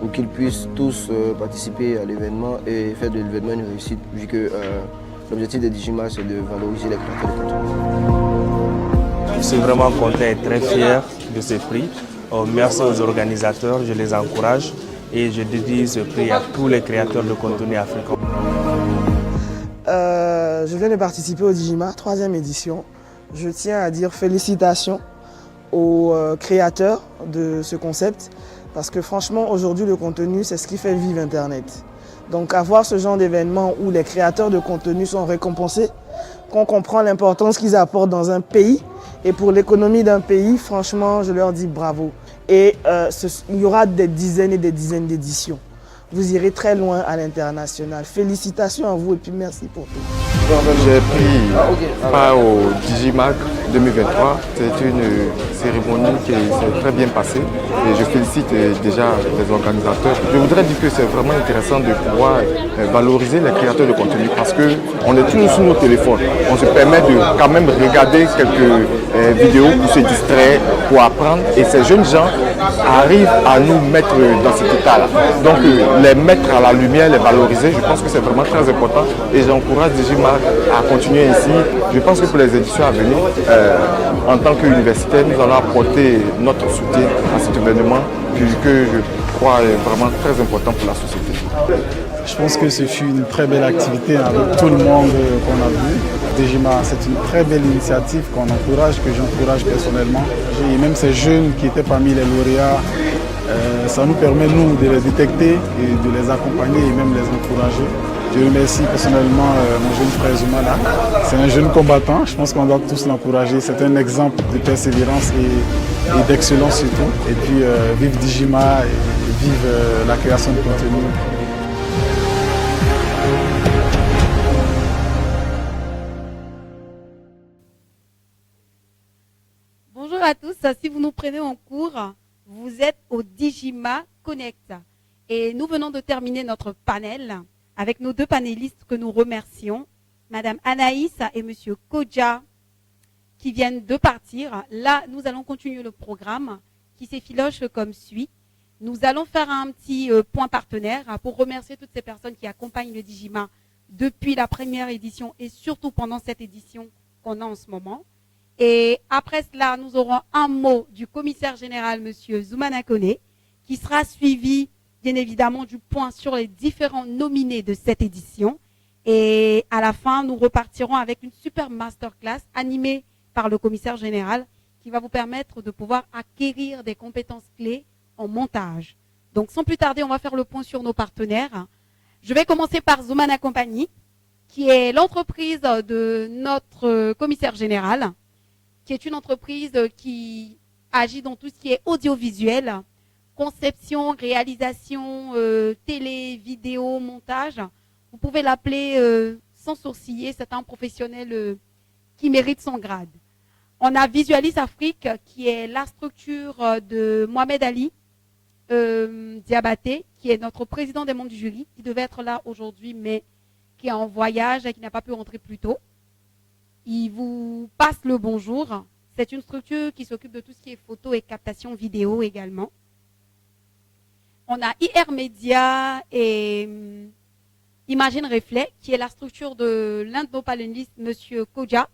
pour qu'ils puissent tous participer à l'événement et faire de l'événement une réussite vu que l'objectif de Digima c'est de valoriser les créateurs de contenu. Je suis vraiment content et très fier de ce prix. Merci aux organisateurs, je les encourage et je dédie ce prix à tous les créateurs de contenu africains. Je viens de participer au Digima, 3e édition. Je tiens à dire félicitations aux créateurs de ce concept parce que franchement aujourd'hui le contenu c'est ce qui fait vivre Internet. Donc avoir ce genre d'événement où les créateurs de contenu sont récompensés, qu'on comprend l'importance qu'ils apportent dans un pays et pour l'économie d'un pays, franchement je leur dis bravo. Et il y aura des dizaines et des dizaines d'éditions. Vous irez très loin à l'international. Félicitations à vous et puis merci pour tout. J'ai pris part au Digimac 2023. C'est une cérémonie qui s'est très bien passée et je félicite déjà les organisateurs. Je voudrais dire que c'est vraiment intéressant de pouvoir valoriser les créateurs de contenu parce qu'on est toujours sur nos téléphones. On se permet de quand même regarder quelques vidéos pour se distraire, pour apprendre et ces jeunes gens arrivent à nous mettre dans cet état-là. Donc les mettre à la lumière, les valoriser, je pense que c'est vraiment très important et j'encourage Digima à continuer ainsi. Je pense que pour les éditions à venir, en tant qu'universitaire, nous allons apporter notre soutien à cet événement puisque je crois est vraiment très important pour la société. Je pense que ce fut une très belle activité avec tout le monde qu'on a vu. Digima, c'est une très belle initiative qu'on encourage, que j'encourage personnellement. Et même ces jeunes qui étaient parmi les lauréats, ça nous permet, nous, de les détecter et de les accompagner et même les encourager. Je remercie personnellement mon jeune frère Zoumana. C'est un jeune combattant, je pense qu'on doit tous l'encourager. C'est un exemple de persévérance et d'excellence surtout. Et puis vive Digima et vive la création de contenu. Bonjour à tous, si vous nous prenez en cours, vous êtes au Digima Connect. Et nous venons de terminer notre panel avec nos deux panélistes que nous remercions, Madame Anaïs et Monsieur Kodja, qui viennent de partir. Là, nous allons continuer le programme qui s'effiloche comme suit. Nous allons faire un petit point partenaire pour remercier toutes ces personnes qui accompagnent le Digima depuis la première édition et surtout pendant cette édition qu'on a en ce moment. Et après cela, nous aurons un mot du commissaire général, Monsieur Zoumana Koné, qui sera suivi, bien évidemment, du point sur les différents nominés de cette édition. Et à la fin, nous repartirons avec une super masterclass animée par le commissaire général qui va vous permettre de pouvoir acquérir des compétences clés en montage. Donc, sans plus tarder, on va faire le point sur nos partenaires. Je vais commencer par Zoumana Compagnie, qui est l'entreprise de notre commissaire général, qui est une entreprise qui agit dans tout ce qui est audiovisuel, conception, réalisation, télé, vidéo, montage. Vous pouvez l'appeler sans sourciller, c'est un professionnel qui mérite son grade. On a Visualis Afrique, qui est la structure de Mohamed Ali Diabaté, qui est notre président des membres du jury, qui devait être là aujourd'hui, mais qui est en voyage et qui n'a pas pu rentrer plus tôt. Il vous passe le bonjour. C'est une structure qui s'occupe de tout ce qui est photo et captation vidéo également. On a IR Media et Imagine Reflet, qui est la structure de l'un de nos panélistes, Monsieur Koja,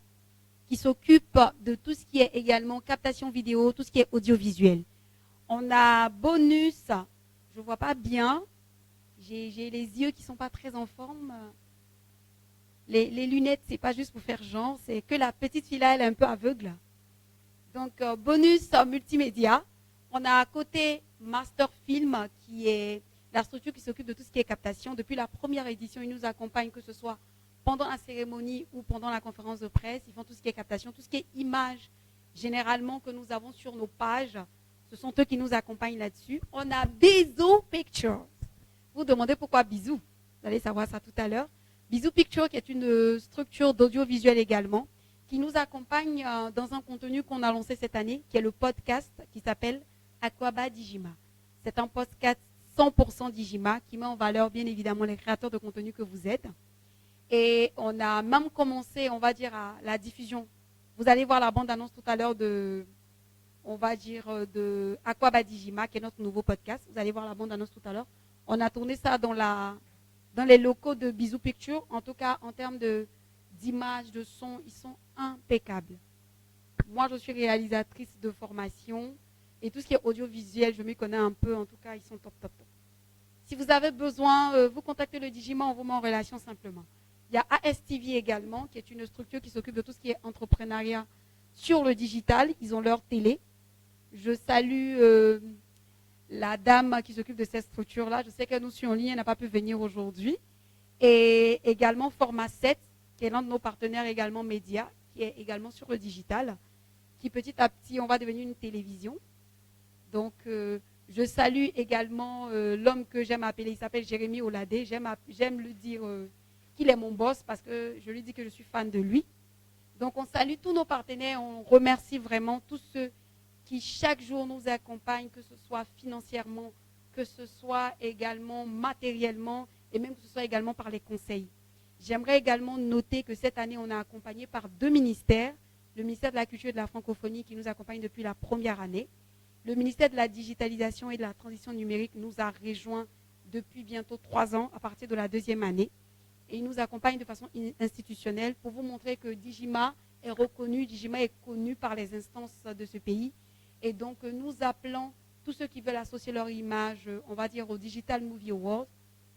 qui s'occupe de tout ce qui est également captation vidéo, tout ce qui est audiovisuel. On a Bonus, je ne vois pas bien, j'ai les yeux qui ne sont pas très en forme. Les lunettes, ce n'est pas juste pour faire genre, c'est que la petite fille là, elle est un peu aveugle. Donc, Bonus Multimédia. On a à côté Master Film, qui est la structure qui s'occupe de tout ce qui est captation. Depuis la première édition, ils nous accompagnent, que ce soit pendant la cérémonie ou pendant la conférence de presse. Ils font tout ce qui est captation, tout ce qui est image, généralement, que nous avons sur nos pages. Ce sont eux qui nous accompagnent là-dessus. On a Bisou Pictures. Vous vous demandez pourquoi Bisou. Vous allez savoir ça tout à l'heure. Bisou Pictures, qui est une structure d'audiovisuel également, qui nous accompagne dans un contenu qu'on a lancé cette année, qui est le podcast qui s'appelle Aquaba Dijima. C'est un podcast 100% Dijima qui met en valeur bien évidemment les créateurs de contenu que vous êtes. Et on a même commencé, on va dire, à la diffusion. Vous allez voir la bande-annonce tout à l'heure de Aquaba Dijima, qui est notre nouveau podcast. Vous allez voir la bande-annonce tout à l'heure. On a tourné ça dans les locaux de Bisou Pictures. En tout cas, en termes d'image, de son, ils sont impeccables. Moi, je suis réalisatrice de formation. Et tout ce qui est audiovisuel, je m'y connais un peu. En tout cas, ils sont top, top, top. Si vous avez besoin, vous contactez le Digima, on vous met en relation simplement. Il y a ASTV également, qui est une structure qui s'occupe de tout ce qui est entrepreneuriat sur le digital. Ils ont leur télé. Je salue la dame qui s'occupe de cette structure-là. Je sais qu'elle nous suit en ligne, elle n'a pas pu venir aujourd'hui. Et également Format 7, qui est l'un de nos partenaires également médias, qui est également sur le digital, qui petit à petit, on va devenir une télévision. Donc, je salue également l'homme que j'aime appeler, il s'appelle Jérémy Oladé. J'aime lui dire qu'il est mon boss parce que je lui dis que je suis fan de lui. Donc, on salue tous nos partenaires, on remercie vraiment tous ceux qui chaque jour nous accompagnent, que ce soit financièrement, que ce soit également matériellement et même que ce soit également par les conseils. J'aimerais également noter que cette année, on a accompagné par 2 ministères, le ministère de la Culture et de la Francophonie qui nous accompagne depuis la première année. Le ministère de la Digitalisation et de la Transition numérique nous a rejoints depuis bientôt 3 ans à partir de la 2e année. Et il nous accompagne de façon institutionnelle pour vous montrer que Dijima est reconnu, Dijima est connu par les instances de ce pays. Et donc, nous appelons tous ceux qui veulent associer leur image, on va dire, au Digital Movie Awards,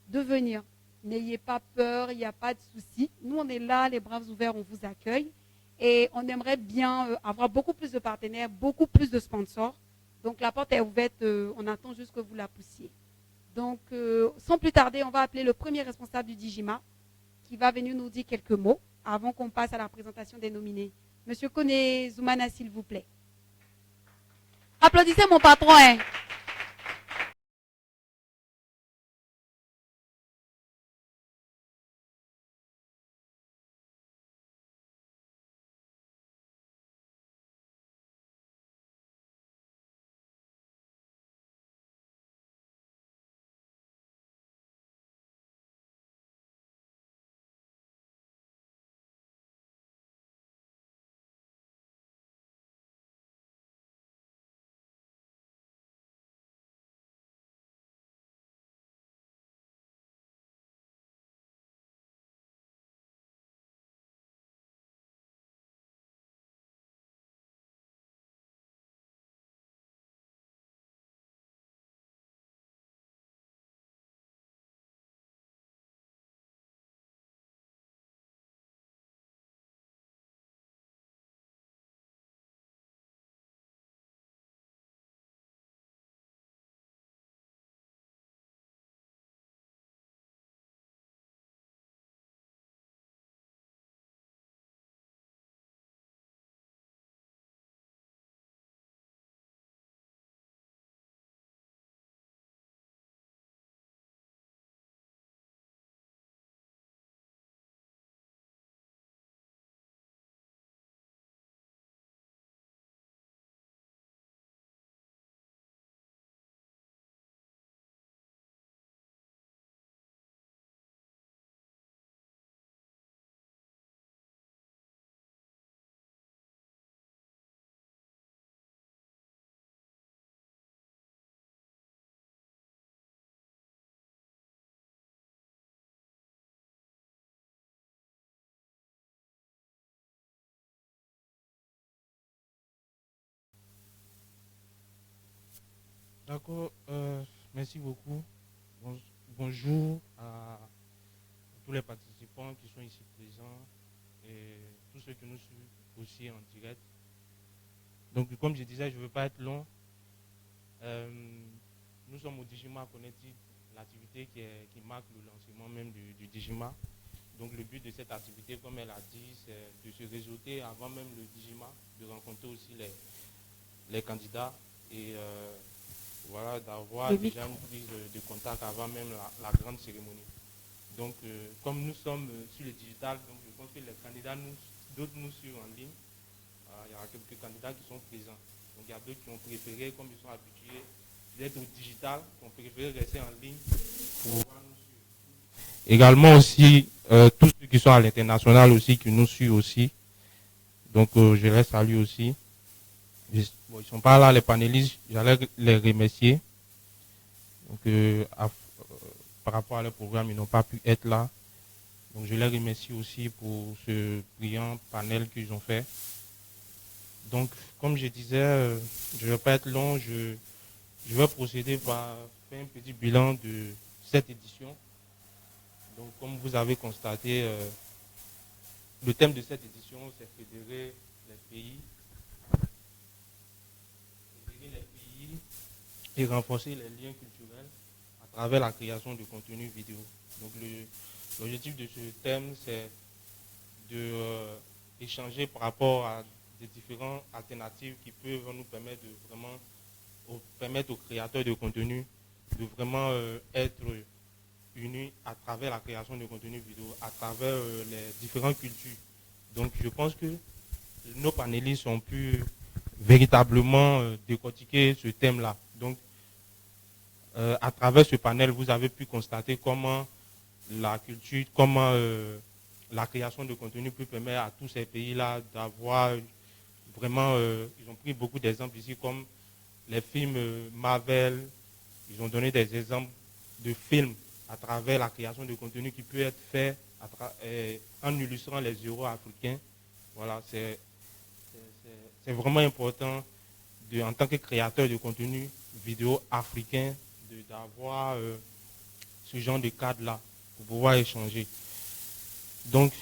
de venir. N'ayez pas peur, il n'y a pas de souci. Nous, on est là, les bras ouverts, on vous accueille. Et on aimerait bien avoir beaucoup plus de partenaires, beaucoup plus de sponsors. Donc, la porte est ouverte, on attend juste que vous la poussiez. Donc, sans plus tarder, on va appeler le premier responsable du Dijima qui va venir nous dire quelques mots avant qu'on passe à la présentation des nominés. Monsieur Kone Zoumana, s'il vous plaît. Applaudissez mon patron, hein. D'accord, merci beaucoup. Bonjour à tous les participants qui sont ici présents et tous ceux qui nous suivent aussi en direct. Donc, comme je disais, je ne veux pas être long. Nous sommes au Digima Connected, l'activité qui marque le lancement même du Digima. Donc, le but de cette activité, comme elle a dit, c'est de se réseauter avant même le Digima, de rencontrer aussi les candidats et voilà, d'avoir déjà une prise de contact avant même la grande cérémonie. Donc, comme nous sommes sur le digital, donc je pense que les candidats, d'autres nous suivent en ligne. Il y aura quelques candidats qui sont présents. Donc, il y a d'autres qui ont préféré, comme ils sont habitués d'être au digital, qui ont préféré rester en ligne pour pouvoir nous suivre. Également aussi, tous ceux qui sont à l'international aussi, qui nous suivent aussi. Donc, je les salue aussi. Bon, ils ne sont pas là, les panélistes, j'allais les remercier. Donc, par rapport à leur programme, ils n'ont pas pu être là. Donc, je les remercie aussi pour ce brillant panel qu'ils ont fait. Donc, comme je disais, je ne vais pas être long, je vais procéder par faire un petit bilan de cette édition. Donc, comme vous avez constaté, le thème de cette édition, c'est fédérer les pays. Et renforcer les liens culturels à travers la création de contenu vidéo. Donc l'objectif de ce thème, c'est d'échanger par rapport à des différentes alternatives qui peuvent nous permettre de vraiment permettre aux créateurs de contenu de vraiment être unis à travers la création de contenu vidéo, à travers les différentes cultures. Donc je pense que nos panélistes ont pu véritablement décortiquer ce thème-là. Donc, à travers ce panel, vous avez pu constater comment la culture, comment la création de contenu peut permettre à tous ces pays-là d'avoir vraiment, ils ont pris beaucoup d'exemples ici, comme les films Marvel, ils ont donné des exemples de films à travers la création de contenu qui peut être fait en illustrant les héros africains. Voilà, c'est vraiment important en tant que créateur de contenu vidéo africain d'avoir ce genre de cadre-là pour pouvoir échanger. Donc,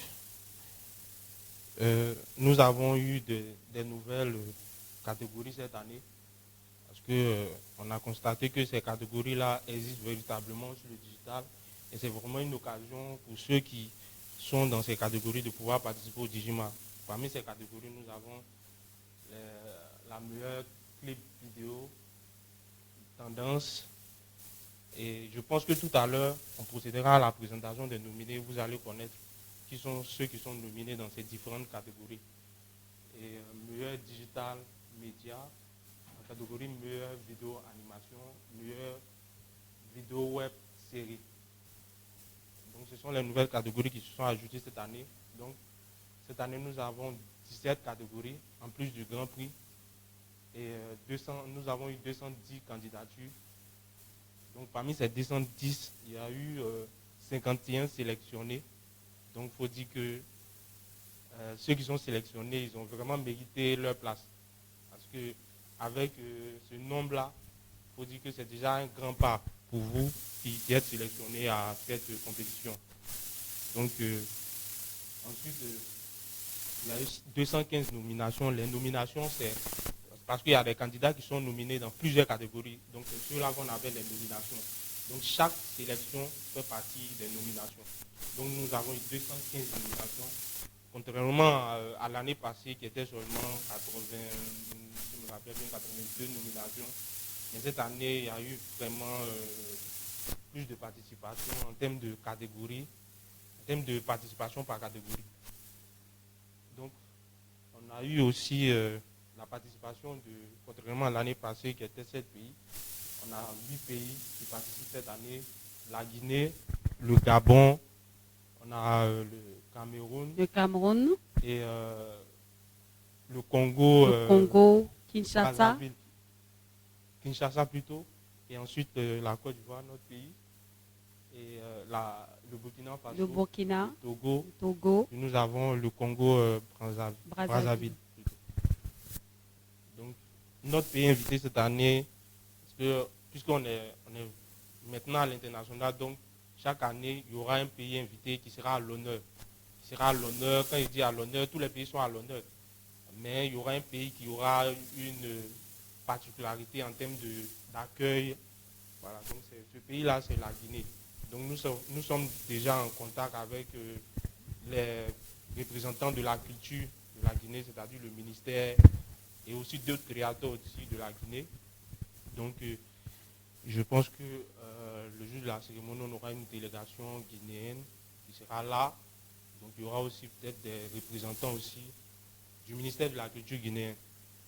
nous avons eu des nouvelles catégories cette année parce qu'on a constaté que ces catégories-là existent véritablement sur le digital et c'est vraiment une occasion pour ceux qui sont dans ces catégories de pouvoir participer au Digima. Parmi ces catégories, nous avons la meilleure clip vidéo, tendance. Et je pense que tout à l'heure, on procédera à la présentation des nominés. Vous allez connaître qui sont ceux qui sont nominés dans ces différentes catégories. Et meilleur digital média, la catégorie meilleure vidéo animation, meilleure vidéo web série. Donc ce sont les nouvelles catégories qui se sont ajoutées cette année. Donc cette année, nous avons 17 catégories en plus du Grand Prix. Et nous avons eu 210 candidatures. Donc parmi ces 210, il y a eu 51 sélectionnés. Donc il faut dire que ceux qui sont sélectionnés, ils ont vraiment mérité leur place. Parce qu'avec ce nombre-là, il faut dire que c'est déjà un grand pas pour vous qui êtes sélectionnés à cette compétition. Donc ensuite, il y a eu 215 nominations. Les nominations, c'est parce qu'il y a des candidats qui sont nominés dans plusieurs catégories. Donc c'est ceux-là qu'on appelle les nominations. Donc chaque sélection fait partie des nominations. Donc nous avons eu 215 nominations, contrairement à l'année passée qui était seulement 82 nominations. Mais cette année, il y a eu vraiment plus de participation en termes de catégories, en termes de participation par catégorie. Donc on a eu aussi la participation contrairement à l'année passée qui était 7 pays, on a 8 pays qui participent cette année, la Guinée, le Gabon, on a le Cameroun et le Congo, Kinshasa. Kinshasa plutôt, et ensuite la Côte d'Ivoire, notre pays, et le Burkina Faso, le Togo, et nous avons le Congo Brazzaville. Donc, notre pays invité cette année, Parce que puisqu'on on est maintenant à l'international, donc chaque année, il y aura un pays invité qui sera à l'honneur. Qui sera à l'honneur. Quand il dit à l'honneur, tous les pays sont à l'honneur. Mais il y aura un pays qui aura une particularité en termes d'accueil. Voilà, donc ce pays-là, c'est la Guinée. Donc nous sommes déjà en contact avec les représentants de la culture de la Guinée, c'est-à-dire le ministère et aussi d'autres créateurs aussi de la Guinée. Donc je pense que le jour de la cérémonie, on aura une délégation guinéenne qui sera là. Donc il y aura aussi peut-être des représentants aussi du ministère de la culture guinéen.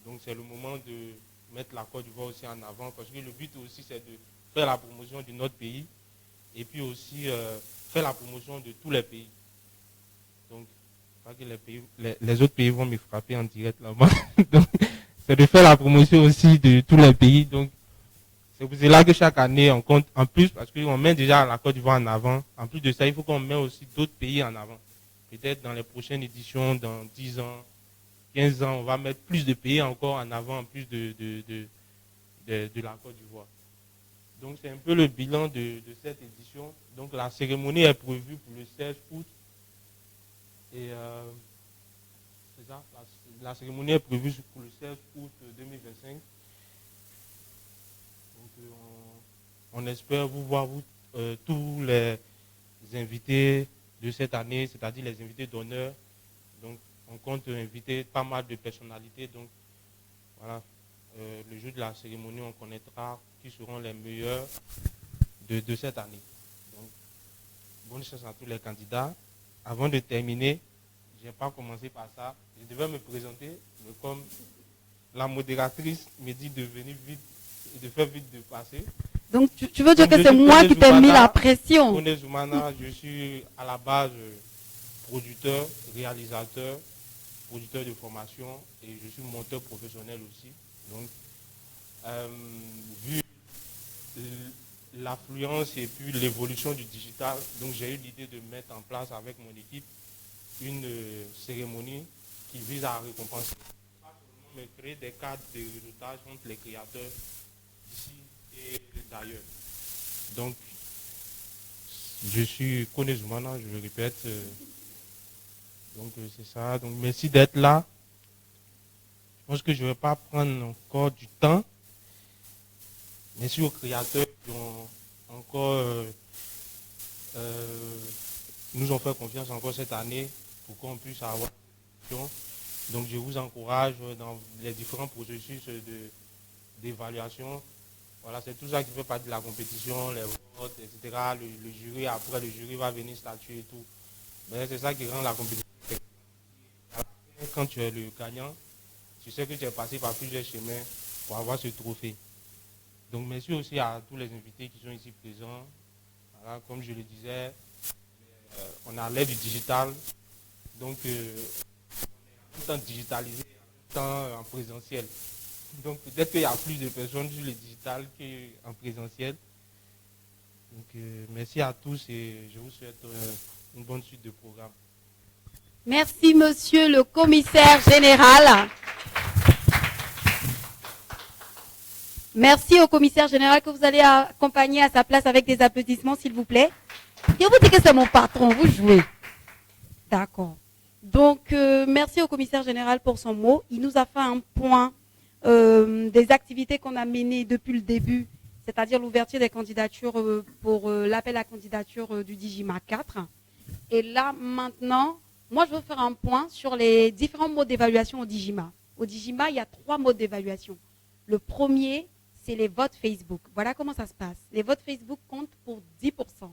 Donc c'est le moment de mettre la Côte d'Ivoire aussi en avant, parce que le but aussi c'est de faire la promotion de notre pays et puis aussi faire la promotion de tous les pays. Donc je crois que les autres pays vont me frapper en direct là-bas. Donc c'est de faire la promotion aussi de tous les pays. Donc c'est pour cela que chaque année on compte en plus, parce qu'on met déjà la Côte d'Ivoire en avant. En plus de ça, il faut qu'on mette aussi d'autres pays en avant. Peut-être dans les prochaines éditions, dans 10 ans, 15 ans, on va mettre plus de pays encore en avant, en plus de la Côte d'Ivoire. Donc c'est un peu le bilan de cette édition. Donc la cérémonie est prévue pour le 16 août. Et c'est ça, la cérémonie est prévue pour le 16 août 2025. Donc on espère vous voir, tous les invités de cette année, c'est-à-dire les invités d'honneur. Donc on compte inviter pas mal de personnalités. Donc voilà, le jour de la cérémonie, on connaîtra qui seront les meilleurs de cette année. Donc bonne chance à tous les candidats. Avant de terminer, je n'ai pas commencé par ça. Je devais me présenter, mais comme la modératrice me dit de venir vite et de faire vite de passer. Donc tu veux dire que c'est moi qui t'ai mis la pression? Kone Zoumana, je suis à la base producteur, réalisateur, producteur de formation et je suis monteur professionnel aussi. Donc, vu l'affluence et puis l'évolution du digital, donc j'ai eu l'idée de mettre en place avec mon équipe une cérémonie qui vise à récompenser, mais créer des cadres de réseautage entre les créateurs d'ici et d'ailleurs. Donc, je suis Kone Zoumana, je le répète. Donc, c'est ça. Donc, merci d'être là. Je pense que je ne vais pas prendre encore du temps. Merci aux créateurs qui ont encore nous ont fait confiance encore cette année pour qu'on puisse avoir une émission. Donc je vous encourage dans les différents processus d'évaluation. Voilà, c'est tout ça qui fait partie de la compétition, les votes, etc. Le jury, après le jury va venir statuer et tout. Mais c'est ça qui rend la compétition. Quand tu es le gagnant, tu sais que tu es passé par plusieurs chemins pour avoir ce trophée. Donc merci aussi à tous les invités qui sont ici présents. Voilà, comme je le disais, on a l'ère du digital. Donc on est en même temps digitalisé, en même temps en présentiel. Donc peut-être qu'il y a plus de personnes sur le digital qu'en présentiel. Donc merci à tous et je vous souhaite une bonne suite de programme. Merci, monsieur le commissaire général. Merci au commissaire général que vous allez accompagner à sa place avec des applaudissements, s'il vous plaît. Et vous dites que c'est mon patron, vous jouez. D'accord. Donc, merci au commissaire général pour son mot. Il nous a fait un point des activités qu'on a menées depuis le début, c'est-à-dire l'ouverture des candidatures pour l'appel à candidature du DIGIMA 4. Et là, maintenant, moi, je veux faire un point sur les différents modes d'évaluation au DIGIMA. Au DIGIMA, il y a 3 modes d'évaluation. Le premier, c'est les votes Facebook. Voilà comment ça se passe. Les votes Facebook comptent pour 10%.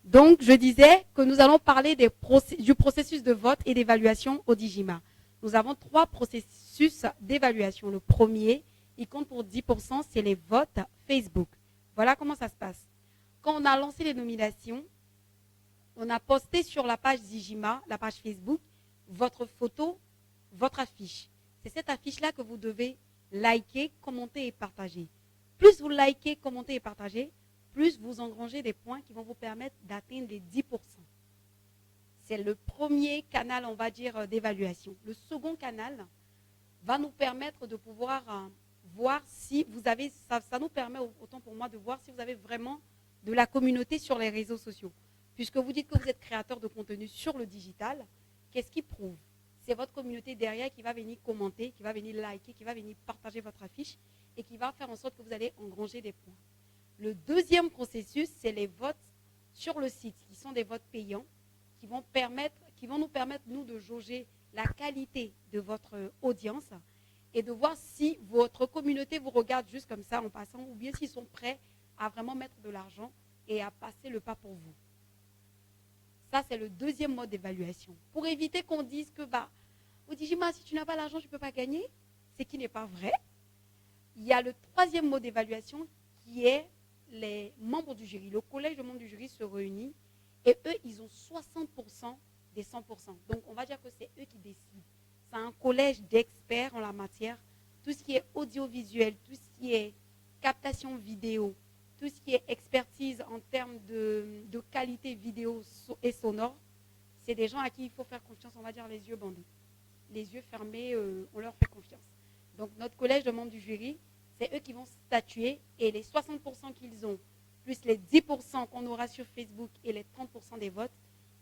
Donc, je disais que nous allons parler du processus de vote et d'évaluation au DIGIMA. Nous avons 3 processus d'évaluation. Le premier, il compte pour 10%, c'est les votes Facebook. Voilà comment ça se passe. Quand on a lancé les nominations, on a posté sur la page DIGIMA, la page Facebook, votre photo, votre affiche. C'est cette affiche-là que vous devez liker, commenter et partager. Plus vous likez, commentez et partagez, plus vous engrangez des points qui vont vous permettre d'atteindre les 10%. C'est le premier canal, on va dire, d'évaluation. Le second canal va nous permettre de pouvoir voir si vous avez, ça nous permet autant pour moi de voir si vous avez vraiment de la communauté sur les réseaux sociaux. Puisque vous dites que vous êtes créateur de contenu sur le digital, qu'est-ce qui prouve? C'est votre communauté derrière qui va venir commenter, qui va venir liker, qui va venir partager votre affiche et qui va faire en sorte que vous allez engranger des points. Le deuxième processus, c'est les votes sur le site, qui sont des votes payants, qui vont nous permettre, nous, de jauger la qualité de votre audience et de voir si votre communauté vous regarde juste comme ça en passant ou bien s'ils sont prêts à vraiment mettre de l'argent et à passer le pas pour vous. Ça, c'est le deuxième mode d'évaluation. Pour éviter qu'on dise que, au Digima, si tu n'as pas l'argent, tu ne peux pas gagner, ce qui n'est pas vrai. Il y a le troisième mode d'évaluation qui est les membres du jury. Le collège de membres du jury se réunit et eux, ils ont 60% des 100%. Donc, on va dire que c'est eux qui décident. C'est un collège d'experts en la matière. Tout ce qui est audiovisuel, tout ce qui est captation vidéo, tout ce qui est expertise en termes de qualité vidéo et sonore, c'est des gens à qui il faut faire confiance, on va dire les yeux bandés. Les yeux fermés, on leur fait confiance. Donc notre collège de membres du jury, c'est eux qui vont statuer et les 60% qu'ils ont, plus les 10% qu'on aura sur Facebook et les 30% des votes,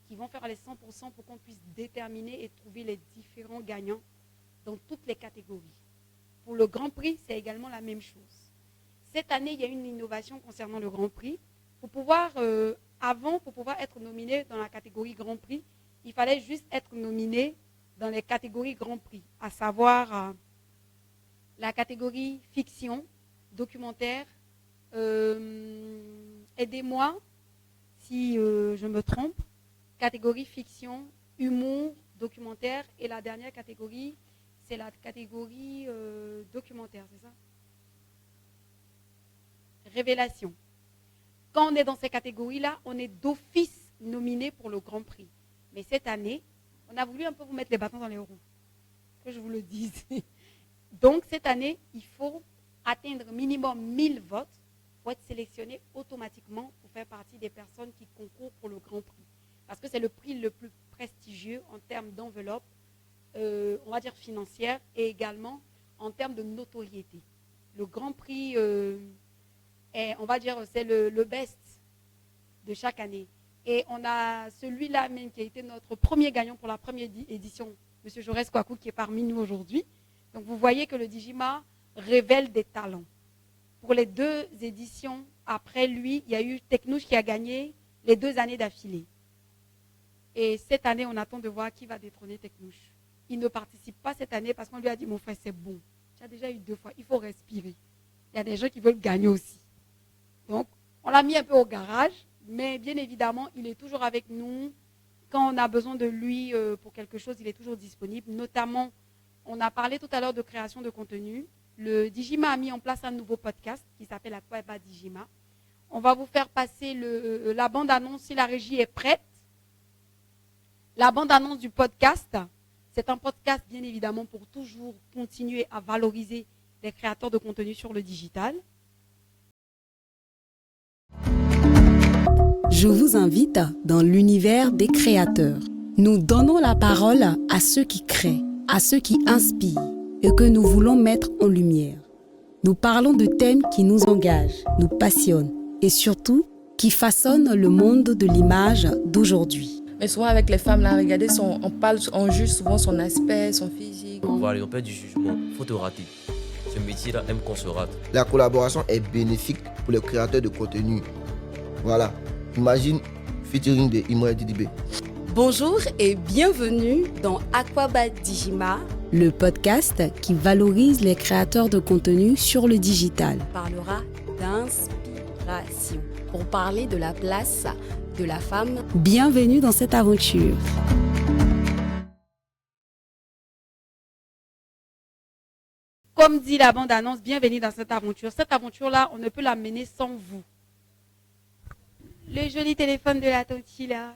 qui vont faire les 100% pour qu'on puisse déterminer et trouver les différents gagnants dans toutes les catégories. Pour le Grand Prix, c'est également la même chose. Cette année, il y a une innovation concernant le Grand Prix. Pour pouvoir être nominé dans la catégorie Grand Prix, il fallait juste être nominé dans les catégories Grand Prix, à savoir la catégorie fiction, documentaire, aidez-moi si je me trompe, catégorie fiction, humour, documentaire, et la dernière catégorie, c'est la catégorie documentaire, c'est ça? Révélation. Quand on est dans ces catégories-là, on est d'office nominé pour le Grand Prix. Mais cette année, on a voulu un peu vous mettre les bâtons dans les roues, que je vous le dise. Donc, cette année, il faut atteindre minimum 1000 votes pour être sélectionné automatiquement pour faire partie des personnes qui concourent pour le Grand Prix. Parce que c'est le prix le plus prestigieux en termes d'enveloppe, on va dire financière, et également en termes de notoriété. Le Grand Prix, on va dire, c'est le best de chaque année. Et on a celui-là même qui a été notre premier gagnant pour la première édition, M. Jaurès Kouakou, qui est parmi nous aujourd'hui. Donc vous voyez que le Digima révèle des talents. Pour les 2 éditions, après lui, il y a eu Teknouche qui a gagné les 2 années d'affilée. Et cette année, on attend de voir qui va détrôner Teknouche. Il ne participe pas cette année parce qu'on lui a dit, mon frère, c'est bon. Tu as déjà eu 2 fois, il faut respirer. Il y a des gens qui veulent gagner aussi. Donc, on l'a mis un peu au garage, mais bien évidemment, il est toujours avec nous. Quand on a besoin de lui pour quelque chose, il est toujours disponible. Notamment, on a parlé tout à l'heure de création de contenu. Le Digima a mis en place un nouveau podcast qui s'appelle Akwaba Digima. On va vous faire passer la bande-annonce si la régie est prête. La bande-annonce du podcast, c'est un podcast bien évidemment pour toujours continuer à valoriser les créateurs de contenu sur le digital. Je vous invite dans l'univers des créateurs. Nous donnons la parole à ceux qui créent, à ceux qui inspirent et que nous voulons mettre en lumière. Nous parlons de thèmes qui nous engagent, nous passionnent et surtout qui façonnent le monde de l'image d'aujourd'hui. Mais souvent avec les femmes, là, regardez, on juge souvent son aspect, son physique. Voilà, on perd du jugement, faut te rater. Ce métier-là aime qu'on se rate. La collaboration est bénéfique pour les créateurs de contenu. Voilà, imagine featuring de Imoya Didibé. Bonjour et bienvenue dans Akwaba Digima, le podcast qui valorise les créateurs de contenu sur le digital. On parlera d'inspiration pour parler de la place de la femme. Bienvenue dans cette aventure. Comme dit la bande-annonce, bienvenue dans cette aventure. Cette aventure-là, on ne peut la mener sans vous. Le joli téléphone de la Tonti, là.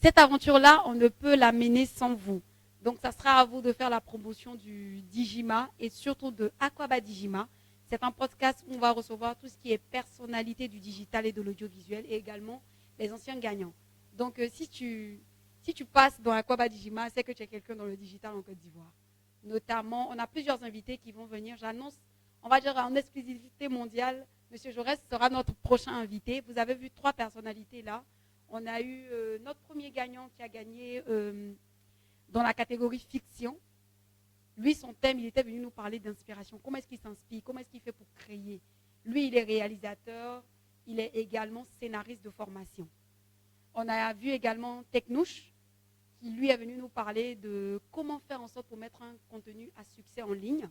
Cette aventure-là, on ne peut la mener sans vous. Donc, ça sera à vous de faire la promotion du Digima et surtout de Akwaba Digima. C'est un podcast où on va recevoir tout ce qui est personnalité du digital et de l'audiovisuel et également les anciens gagnants. Donc, si tu Si tu passes dans Aquaba Digima, c'est que tu es quelqu'un dans le digital en Côte d'Ivoire. Notamment, on a plusieurs invités qui vont venir. J'annonce, on va dire en exclusivité mondiale, M. Jaurès sera notre prochain invité. Vous avez vu 3 personnalités là. On a eu notre premier gagnant qui a gagné dans la catégorie fiction. Lui, son thème, il était venu nous parler d'inspiration. Comment est-ce qu'il s'inspire? Comment est-ce qu'il fait pour créer? Lui, il est réalisateur. Il est également scénariste de formation. On a vu également Technouche, qui lui est venu nous parler de comment faire en sorte pour mettre un contenu à succès en ligne.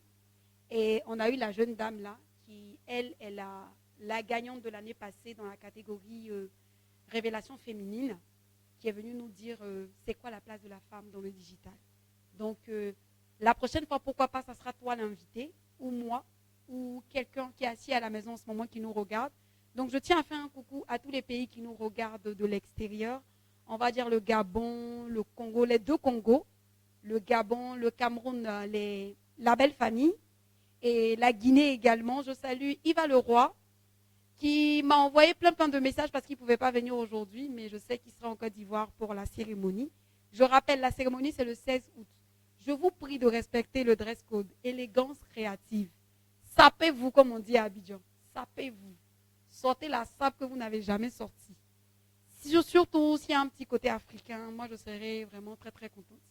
Et on a eu la jeune dame là, qui, elle, est la gagnante de l'année passée dans la catégorie révélation féminine, qui est venue nous dire c'est quoi la place de la femme dans le digital. Donc, la prochaine fois, pourquoi pas, ça sera toi l'invité, ou moi, ou quelqu'un qui est assis à la maison en ce moment qui nous regarde. Donc, je tiens à faire un coucou à tous les pays qui nous regardent de l'extérieur. On va dire le Gabon, le Congo, les 2 Congos, le Gabon, le Cameroun, la belle famille, et la Guinée également. Je salue Yves Leroy, qui m'a envoyé plein de messages parce qu'il ne pouvait pas venir aujourd'hui, mais je sais qu'il sera en Côte d'Ivoire pour la cérémonie. Je rappelle, la cérémonie, c'est le 16 août. Je vous prie de respecter le dress code, élégance créative. Sapez-vous, comme on dit à Abidjan. Sapez-vous. Sortez la sape que vous n'avez jamais sortie. Surtout s'il y a un petit côté africain, moi je serais vraiment très très contente.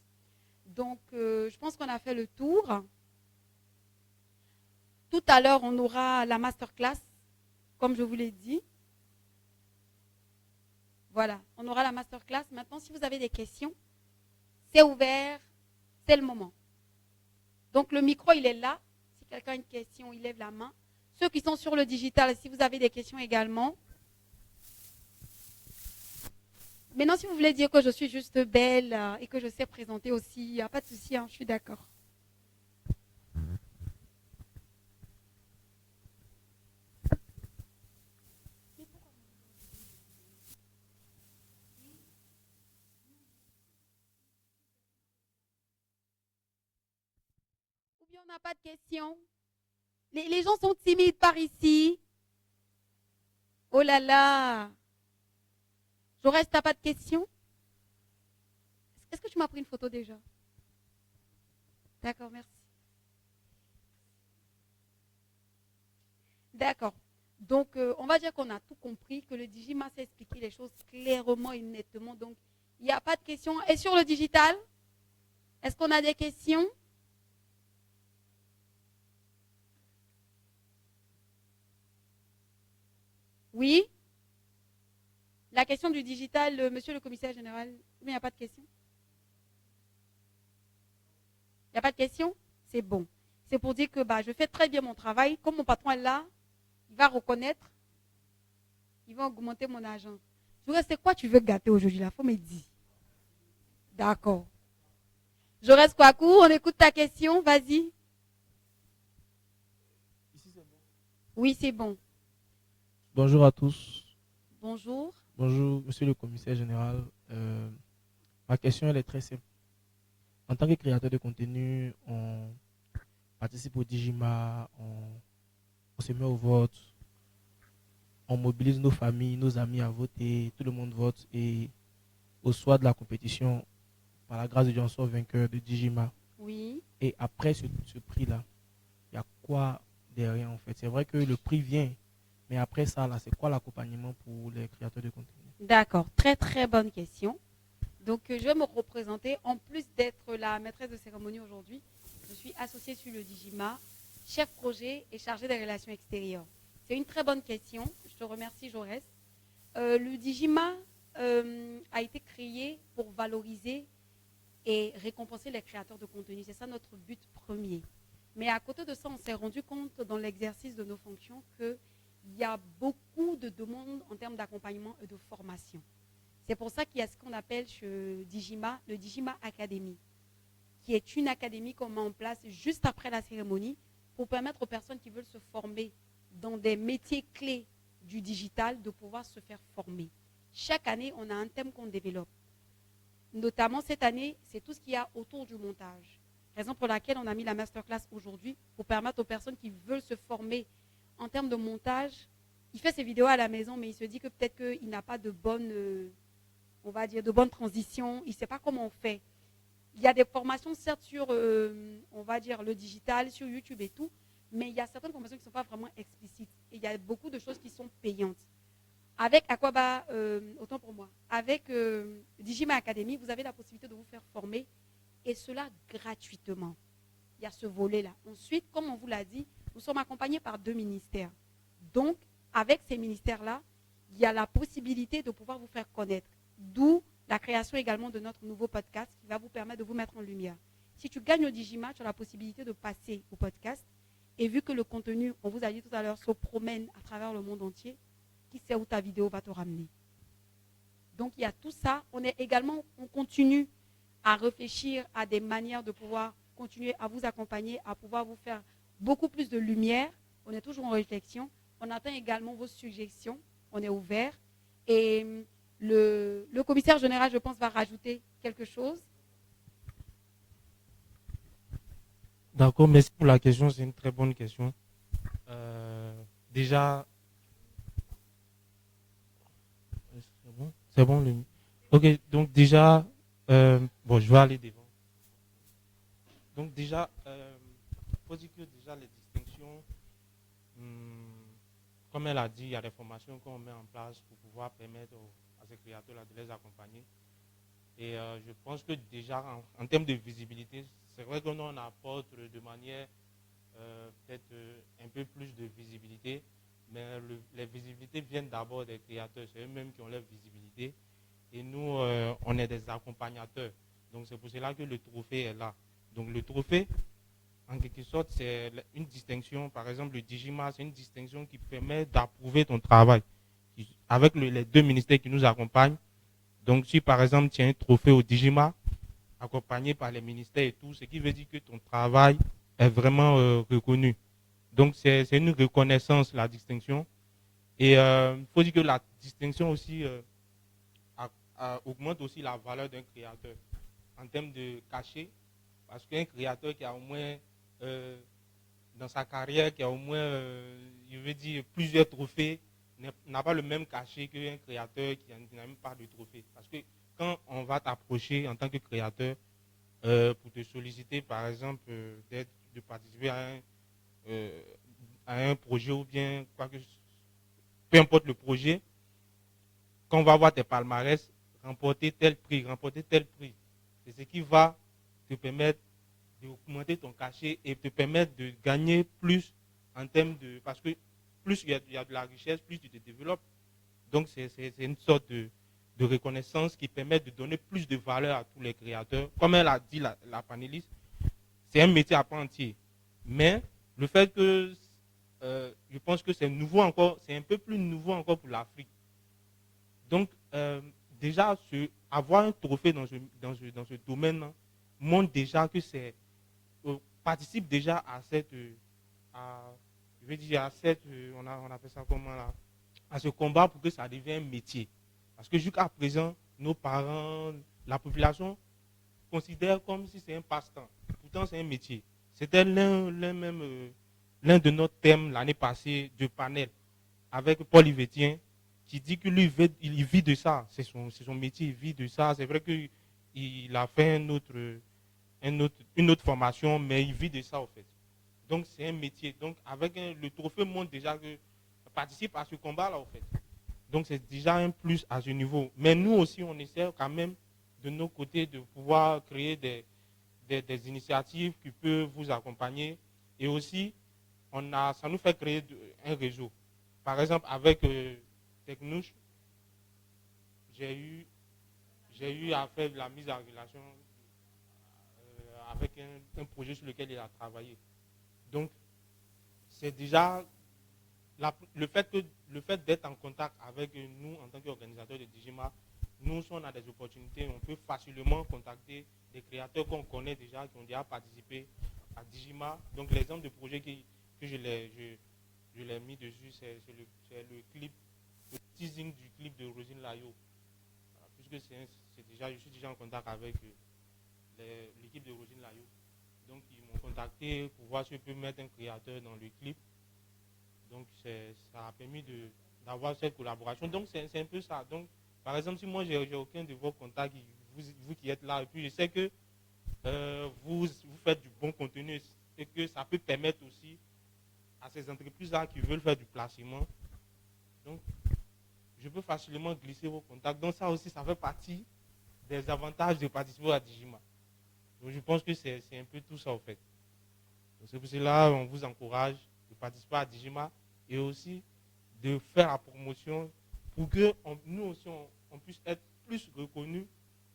Donc je pense qu'on a fait le tour. Tout à l'heure, on aura la masterclass, comme je vous l'ai dit. Voilà, on aura la masterclass. Maintenant, si vous avez des questions, c'est ouvert, c'est le moment. Donc le micro, il est là. Si quelqu'un a une question, il lève la main. Ceux qui sont sur le digital, si vous avez des questions également. Maintenant, si vous voulez dire que je suis juste belle et que je sais présenter aussi, il n'y a pas de souci, hein, je suis d'accord. Ou bien on n'a pas de questions. Les gens sont timides par ici. Oh là là. Jaurès, t'as pas de questions? Est-ce que tu m'as pris une photo déjà? D'accord, merci. D'accord. Donc, on va dire qu'on a tout compris, que le Digima sait expliquer les choses clairement et nettement. Donc, il n'y a pas de questions. Et sur le digital, est-ce qu'on a des questions? Oui? La question du digital, monsieur le commissaire général, il n'y a pas de question? Il n'y a pas de question? C'est bon. C'est pour dire que je fais très bien mon travail. Comme mon patron est là, il va reconnaître, il va augmenter mon argent. Je reste, c'est quoi tu veux gâter aujourd'hui? Il faut me dire. D'accord. Je reste Kwaku, on écoute ta question, vas-y. Oui, c'est bon. Bonjour à tous. Bonjour. Bonjour, monsieur le commissaire général. Ma question elle est très simple. En tant que créateur de contenu, on participe au Digima, on se met au vote, on mobilise nos familles, nos amis à voter, tout le monde vote et au soir de la compétition, par la grâce de Dieu, on sort vainqueur de Digima. Oui. Et après ce prix-là, il y a quoi derrière en fait? C'est vrai que le prix vient, mais après ça, là, c'est quoi l'accompagnement pour les créateurs de contenu? D'accord, très très bonne question. Donc je vais me représenter, en plus d'être la maîtresse de cérémonie aujourd'hui, je suis associée sur le Digima, chef projet et chargée des relations extérieures. C'est une très bonne question, je te remercie Jaurès. Le Digima a été créé pour valoriser et récompenser les créateurs de contenu, c'est ça notre but premier. Mais à côté de ça, on s'est rendu compte dans l'exercice de nos fonctions qu'il y a beaucoup de demandes en termes d'accompagnement et de formation. C'est pour ça qu'il y a ce qu'on appelle chez Digima, le Digima Academy, qui est une académie qu'on met en place juste après la cérémonie pour permettre aux personnes qui veulent se former dans des métiers clés du digital de pouvoir se faire former. Chaque année, on a un thème qu'on développe. Notamment cette année, c'est tout ce qu'il y a autour du montage. Raison pour laquelle on a mis la masterclass aujourd'hui pour permettre aux personnes qui veulent se former en termes de montage. Il fait ses vidéos à la maison, mais il se dit que peut-être qu'il n'a pas de bonne on va dire, de bonnes transitions. Il ne sait pas comment on fait. Il y a des formations, certes, sur, on va dire, le digital, sur YouTube et tout, mais il y a certaines formations qui ne sont pas vraiment explicites. Et il y a beaucoup de choses qui sont payantes. Avec Aquaba, autant pour moi, avec Digima Academy, vous avez la possibilité de vous faire former, et cela gratuitement. Il y a ce volet-là. Ensuite, comme on vous l'a dit, nous sommes accompagnés par 2 ministères. Donc, avec ces ministères-là, il y a la possibilité de pouvoir vous faire connaître. D'où la création également de notre nouveau podcast qui va vous permettre de vous mettre en lumière. Si tu gagnes au Digima, tu as la possibilité de passer au podcast. Et vu que le contenu, on vous a dit tout à l'heure, se promène à travers le monde entier, qui sait où ta vidéo va te ramener. Donc, il y a tout ça. On continue à réfléchir à des manières de pouvoir continuer à vous accompagner, à pouvoir vous faire beaucoup plus de lumière. On est toujours en réflexion. On attend également vos suggestions. On est ouvert. Et le commissaire général, je pense, va rajouter quelque chose. D'accord, merci pour la question. C'est une très bonne question. Déjà, c'est bon. Ok, donc déjà, bon, je vais aller devant. Donc déjà, il faut dire que déjà les distinctions, comme elle a dit, il y a des formations qu'on met en place pour pouvoir permettre à ces créateurs-là de les accompagner. Et je pense que déjà, en termes de visibilité, c'est vrai qu'on en apporte de manière peut-être un peu plus de visibilité, mais les visibilités viennent d'abord des créateurs, c'est eux-mêmes qui ont leur visibilité. Et nous, on est des accompagnateurs. Donc c'est pour cela que le trophée est là. Donc le trophée, en quelque sorte, c'est une distinction. Par exemple, le Digima, c'est une distinction qui permet d'approuver ton travail. Avec les 2 ministères qui nous accompagnent. Donc si par exemple tu as un trophée au Digima, accompagné par les ministères et tout, ce qui veut dire que ton travail est vraiment reconnu. Donc c'est une reconnaissance, la distinction. Et il faut dire que la distinction aussi augmente aussi la valeur d'un créateur en termes de cachet. Parce qu'un créateur qui a au moins, dans sa carrière, qui a au moins, je veux dire, plusieurs trophées, n'a pas le même cachet qu'un créateur qui n'a même pas de trophée. Parce que quand on va t'approcher en tant que créateur pour te solliciter, par exemple, de participer à un projet ou bien quoi que peu importe le projet, quand on va voir tes palmarès, remporter tel prix, c'est ce qui va te permettre d'augmenter ton cachet et te permettre de gagner plus en termes de... Parce que plus il y a de la richesse, plus tu te développes. Donc c'est une sorte de reconnaissance qui permet de donner plus de valeur à tous les créateurs. Comme elle a dit, la panéliste, c'est un métier à part entière. Mais le fait que je pense que c'est nouveau encore, c'est un peu plus nouveau encore pour l'Afrique. Donc déjà, avoir un trophée dans ce domaine montre déjà que c'est participe déjà à cette, je veux dire à cette, on appelle ça comment là, à ce combat pour que ça devienne un métier. Parce que jusqu'à présent, nos parents, la population considère comme si c'est un passe-temps. Pourtant, c'est un métier. C'était l'un de nos thèmes l'année passée de panel avec Paul Yvetien qui dit que lui, il vit de ça. C'est son métier, il vit de ça. C'est vrai qu'il a fait une autre formation, mais il vit de ça, en fait. Donc, c'est un métier. Donc, avec le trophée montre déjà que participe à ce combat-là, en fait. Donc, c'est déjà un plus à ce niveau. Mais nous aussi, on essaie quand même, de nos côtés, de pouvoir créer des initiatives qui peuvent vous accompagner. Et aussi, ça nous fait créer un réseau. Par exemple, avec Technouche, j'ai eu à faire de la mise en relation avec un projet sur lequel il a travaillé. Donc, c'est déjà le fait d'être en contact avec nous en tant qu'organisateurs de Digima, nous, si on a des opportunités, on peut facilement contacter des créateurs qu'on connaît déjà, qui ont déjà participé à Digima. Donc, l'exemple de projet que je l'ai mis dessus, c'est le clip, le teasing du clip de Rosine Layo. Voilà, puisque je suis déjà en contact avec l'équipe de Rosine Layo. Donc, ils m'ont contacté pour voir si je peux mettre un créateur dans le clip. Donc, ça a permis d'avoir cette collaboration. Donc, c'est un peu ça. Donc, Par exemple, si moi, j'ai aucun de vos contacts, vous qui êtes là, et puis je sais que vous faites du bon contenu et que ça peut permettre aussi à ces entreprises-là qui veulent faire du placement. Donc, je peux facilement glisser vos contacts. Donc, ça aussi, ça fait partie des avantages de participer à Digima. Donc, je pense que c'est un peu tout ça, en fait. C'est pour cela on vous encourage de participer à Digima et aussi de faire la promotion pour que nous aussi, on puisse être plus reconnus.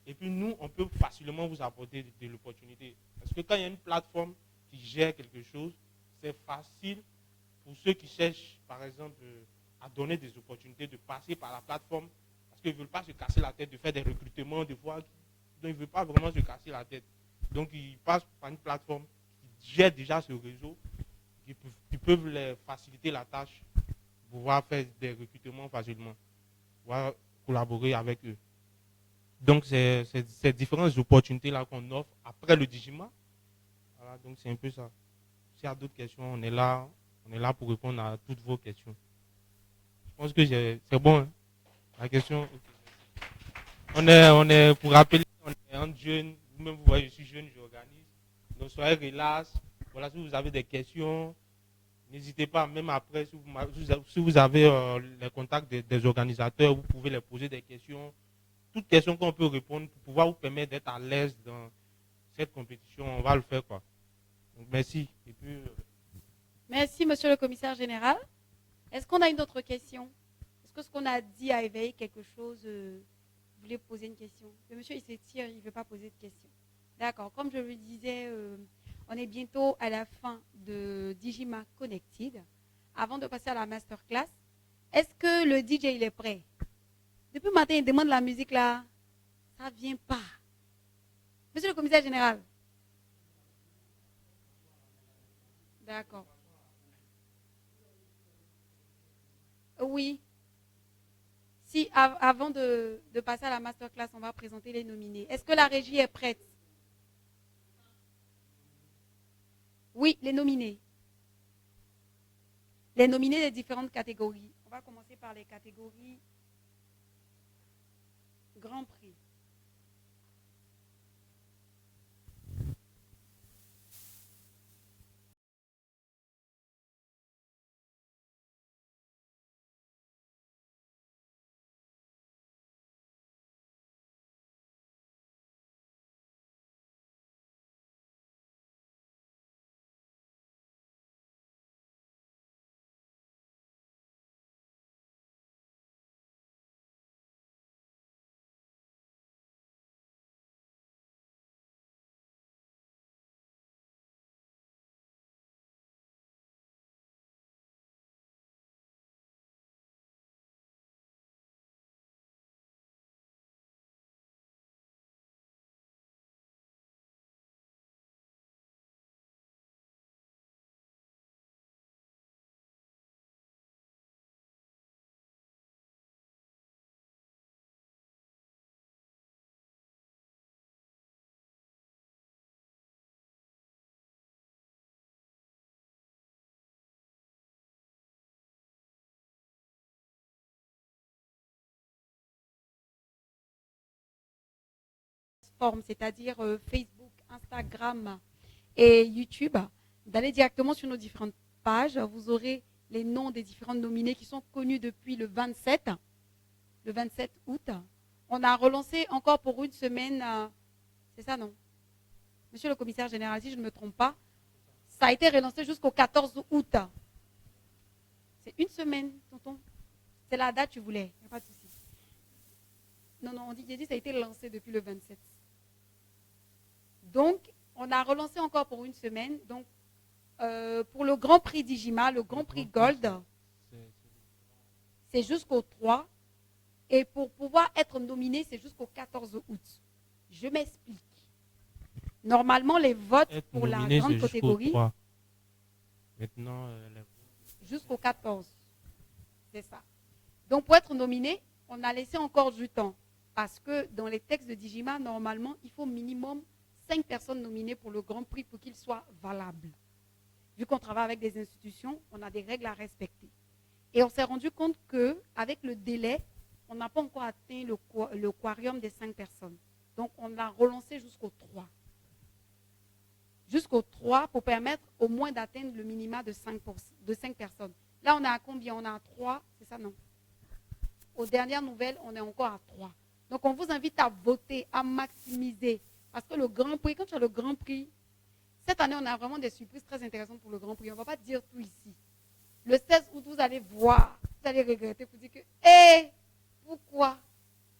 Et puis, nous, on peut facilement vous apporter de l'opportunité. Parce que quand il y a une plateforme qui gère quelque chose, c'est facile pour ceux qui cherchent, par exemple, à donner des opportunités, de passer par la plateforme, parce qu'ils ne veulent pas se casser la tête, de faire des recrutements, de voir, donc ils ne veulent pas vraiment se casser la tête. Donc ils passent par une plateforme qui gère déjà ce réseau, qui peuvent les faciliter la tâche, pouvoir faire des recrutements facilement, pouvoir collaborer avec eux. Donc c'est ces différentes opportunités-là qu'on offre après le Digima. Voilà, donc c'est un peu ça. S'il y a d'autres questions, on est là pour répondre à toutes vos questions. Je pense que c'est bon. Hein? La question. Okay. On est, pour rappeler, on est un jeune. Vous-même, vous voyez, je suis jeune, j'organise. Donc, soyez relax. Voilà, si vous avez des questions, n'hésitez pas, même après, si vous avez les contacts des organisateurs, vous pouvez les poser des questions. Toutes questions qu'on peut répondre pour pouvoir vous permettre d'être à l'aise dans cette compétition, on va le faire, quoi. Donc, merci. Et puis, merci, monsieur le commissaire général. Est-ce qu'on a une autre question? Est-ce que ce qu'on a dit a éveillé quelque chose? Vous voulez poser une question? Le monsieur, il s'étire, il ne veut pas poser de question. D'accord. Comme je le disais, on est bientôt à la fin de Digima Connected. Avant de passer à la masterclass, est-ce que le DJ, il est prêt? Depuis le matin, il demande la musique là. Ça ne vient pas. Monsieur le commissaire général. D'accord. Oui. Si avant de passer à la masterclass, on va présenter les nominés. Est-ce que la régie est prête? Oui, les nominés. Les nominés des différentes catégories. On va commencer par les catégories Grand Prix. C'est-à-dire Facebook, Instagram et YouTube, d'aller directement sur nos différentes pages. Vous aurez les noms des différents nominés qui sont connus depuis le 27 août. On a relancé encore pour une semaine, c'est ça non? Monsieur le commissaire général, si je ne me trompe pas, ça a été relancé jusqu'au 14 août. C'est une semaine, tonton. C'est la date que tu voulais, il n'y a pas de souci. Non, j'ai dit ça a été lancé depuis le 27. Donc, on a relancé encore pour une semaine. Donc, pour le Grand Prix Digima, le Grand Prix Gold, c'est jusqu'au 3. Et pour pouvoir être nominé, c'est jusqu'au 14 août. Je m'explique. Normalement, les votes pour la grande catégorie, maintenant, jusqu'au 14. C'est ça. Donc, pour être nominé, on a laissé encore du temps. Parce que dans les textes de Digima, normalement, il faut minimum 5 personnes nominées pour le Grand Prix pour qu'il soit valable. Vu qu'on travaille avec des institutions, on a des règles à respecter. Et on s'est rendu compte qu'avec le délai, on n'a pas encore atteint le quorum des 5 personnes. Donc, on l'a relancé jusqu'au 3. Jusqu'au 3 pour permettre au moins d'atteindre le minima de 5 personnes. Là, on est à combien? On est à 3, c'est ça, non? Aux dernières nouvelles, on est encore à 3. Donc, on vous invite à voter, à maximiser. Parce que le Grand Prix, quand tu as le Grand Prix, cette année, on a vraiment des surprises très intéressantes pour le Grand Prix. On ne va pas dire tout ici. Le 16 août, vous allez voir, vous allez regretter, vous dire que, pourquoi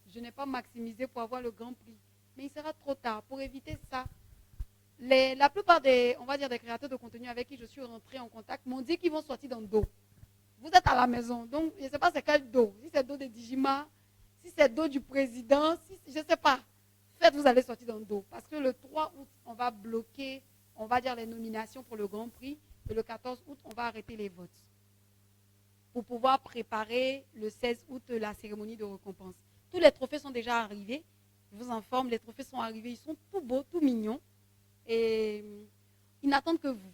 je n'ai pas maximisé pour avoir le Grand Prix? Mais il sera trop tard. Pour éviter ça, la plupart des créateurs de contenu avec qui je suis rentrée en contact m'ont dit qu'ils vont sortir dans le dos. Vous êtes à la maison, donc je ne sais pas c'est quel dos. Si c'est le dos de Dijima, si c'est le dos du président, je ne sais pas. Faites, vous allez sortir dans le dos. Parce que le 3 août, on va bloquer, on va dire les nominations pour le Grand Prix. Et le 14 août, on va arrêter les votes. Pour pouvoir préparer le 16 août la cérémonie de récompense. Tous les trophées sont déjà arrivés. Je vous informe, les trophées sont arrivés. Ils sont tout beaux, tout mignons. Et ils n'attendent que vous.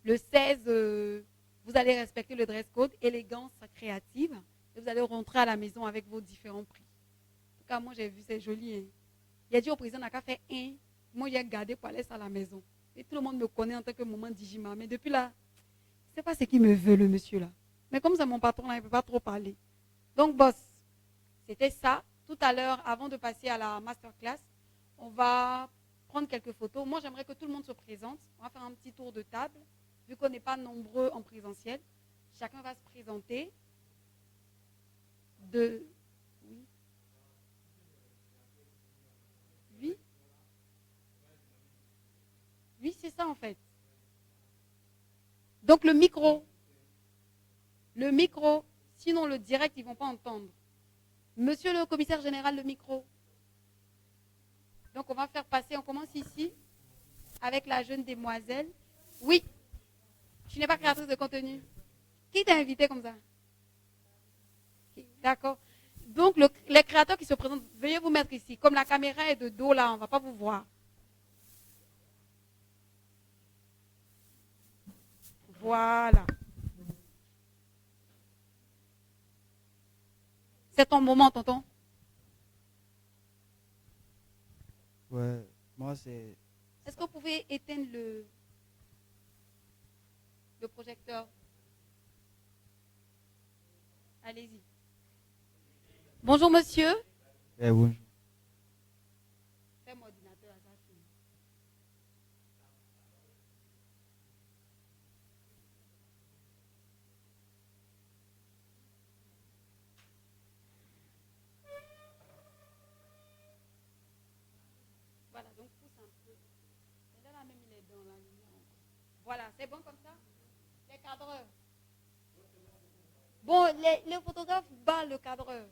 Le 16, vous allez respecter le dress code, élégance créative. Et vous allez rentrer à la maison avec vos différents prix. En tout cas, moi, j'ai vu, c'est joli. Hein. Il a dit au président, on n'a qu'à faire un. Moi, j'ai gardé pour aller à la maison. Et tout le monde me connaît en tant que maman Dijima. Mais depuis là, je ne sais pas ce qu'il me veut, le monsieur là. Mais comme c'est mon patron là, il ne peut pas trop parler. Donc, boss, c'était ça. Tout à l'heure, avant de passer à la masterclass, on va prendre quelques photos. Moi, j'aimerais que tout le monde se présente. On va faire un petit tour de table. Vu qu'on n'est pas nombreux en présentiel, chacun va se présenter. Oui, c'est ça en fait. Donc le micro, sinon le direct, ils ne vont pas entendre. Monsieur le commissaire général, le micro. Donc on va faire passer, on commence ici avec la jeune demoiselle. Oui, tu n'es pas créatrice de contenu. Qui t'a invité comme ça? D'accord. Donc les créateurs qui se présentent, veuillez vous mettre ici. Comme la caméra est de dos là, on ne va pas vous voir. Voilà. C'est ton moment, tonton. Ouais, moi c'est... Est-ce que vous pouvez éteindre le projecteur? Allez-y. Bonjour monsieur. Bonjour. Fais mon ordinateur à ça. Voilà, donc pousse un peu. Et là, même il est dans la lumière. Voilà, c'est bon comme ça? Les cadreurs. Bon, les photographes battent le cadreur.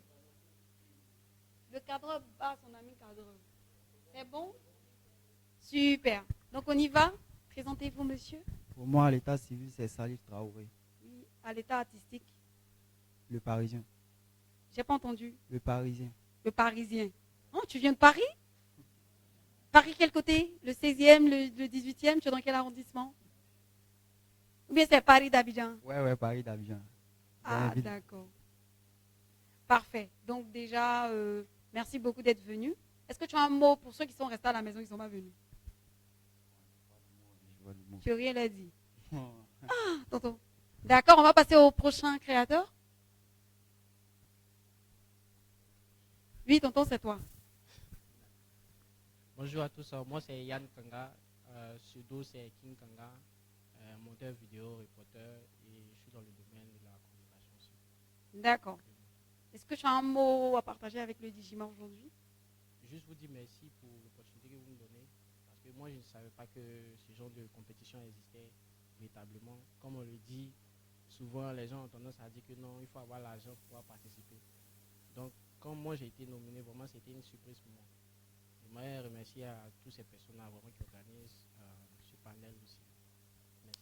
Le cadreur bat son ami cadreur. C'est bon? Super. Donc on y va? Présentez-vous, monsieur. Pour moi, à l'état civil, c'est Salif Traoré. Oui, à l'état artistique. Le Parisien. J'ai pas entendu. Le Parisien. Le Parisien. Oh, tu viens de Paris? Paris quel côté? Le 16e, le 18e? Tu es dans quel arrondissement? Ou bien c'est Paris d'Abidjan? Ouais, Paris d'Abidjan. Ah, d'accord. Parfait. Donc déjà, merci beaucoup d'être venu. Est-ce que tu as un mot pour ceux qui sont restés à la maison et qui ne sont pas venus? Tu n'as rien à dire. Ah, tonton. D'accord, on va passer au prochain créateur. Oui, tonton, c'est toi. Bonjour à tous, moi c'est Yann Kanga, pseudo c'est King Kanga, monteur vidéo, reporter et je suis dans le domaine de la communication aussi. D'accord. Est-ce que tu as un mot à partager avec le Dijima aujourd'hui? Juste vous dire merci pour l'opportunité que vous me donnez parce que moi je ne savais pas que ce genre de compétition existait véritablement. Comme on le dit, souvent les gens ont tendance à dire que non, il faut avoir l'argent pour pouvoir participer. Donc comme moi j'ai été nominé, vraiment c'était une surprise pour moi. J'aimerais remercier à toutes ces personnes-là vraiment qui organisent ce panel aussi. Merci.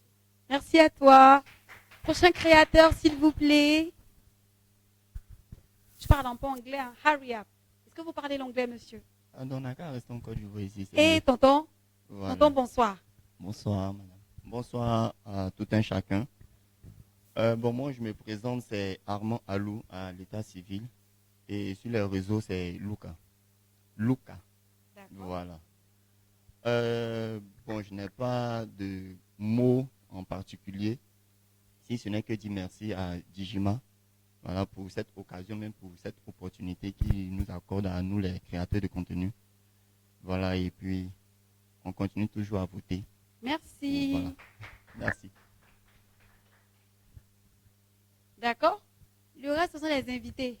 Merci à toi. Prochain créateur, s'il vous plaît. Je parle un peu anglais, hein. Hurry up. Est-ce que vous parlez l'anglais, monsieur? On a qu'à rester encore du voix ici. Et tonton? Voilà. Tonton, bonsoir. Bonsoir, madame. Bonsoir à tout un chacun. Moi, je me présente, c'est Armand Alou à l'état civil. Et sur les réseaux, c'est Luca. Luca. Voilà. Bon, je n'ai pas de mots en particulier, si ce n'est que dire merci à Dijima, voilà, pour cette occasion, même pour cette opportunité qu'il nous accorde à nous, les créateurs de contenu. Voilà, et puis on continue toujours à voter. Merci. Voilà. Merci. D'accord? Le reste, ce sont les invités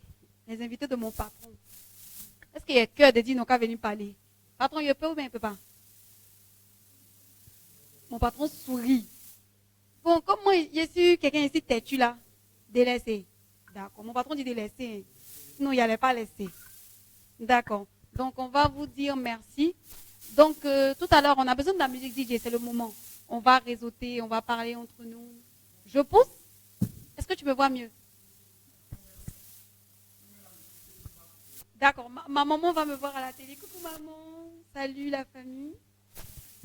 de mon patron. Est-ce qu'il y a cœur de dire non qu'à venir parler? Patron, il peut ou bien il ne peut pas? Mon patron sourit. Bon, comme moi, il y a su quelqu'un ici têtu là, délaissé. D'accord. Mon patron dit délaissé. Sinon, il n'allait pas laisser. D'accord. Donc, on va vous dire merci. Donc, tout à l'heure, on a besoin de la musique DJ, c'est le moment. On va réseauter, on va parler entre nous. Je pousse? Est-ce que tu me vois mieux? D'accord. Ma maman va me voir à la télé. Coucou maman. Salut la famille.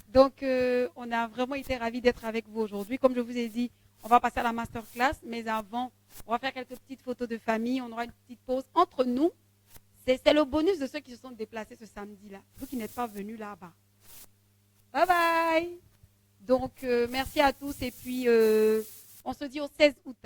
Donc, on a vraiment été ravis d'être avec vous aujourd'hui. Comme je vous ai dit, on va passer à la masterclass. Mais avant, on va faire quelques petites photos de famille. On aura une petite pause entre nous. C'est le bonus de ceux qui se sont déplacés ce samedi-là. Vous qui n'êtes pas venus là-bas. Bye bye. Donc, merci à tous. Et puis, on se dit au 16 août.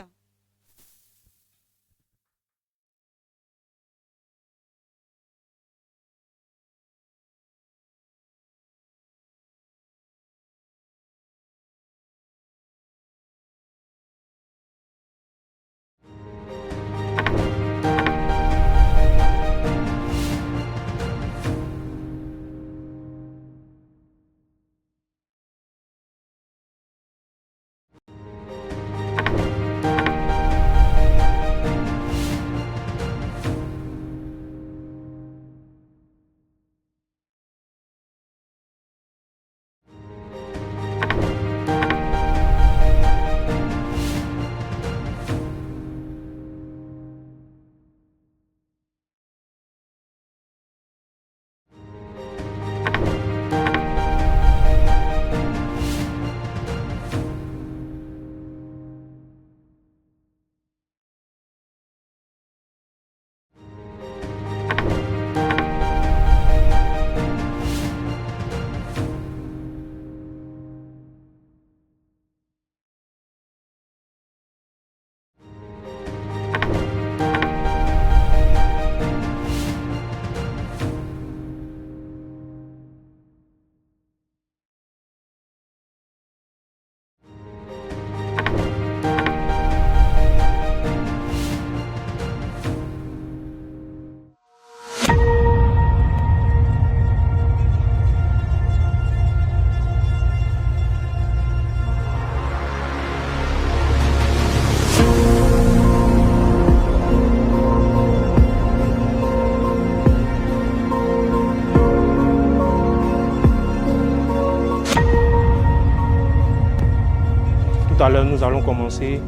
Tout à l'heure, nous allons commencer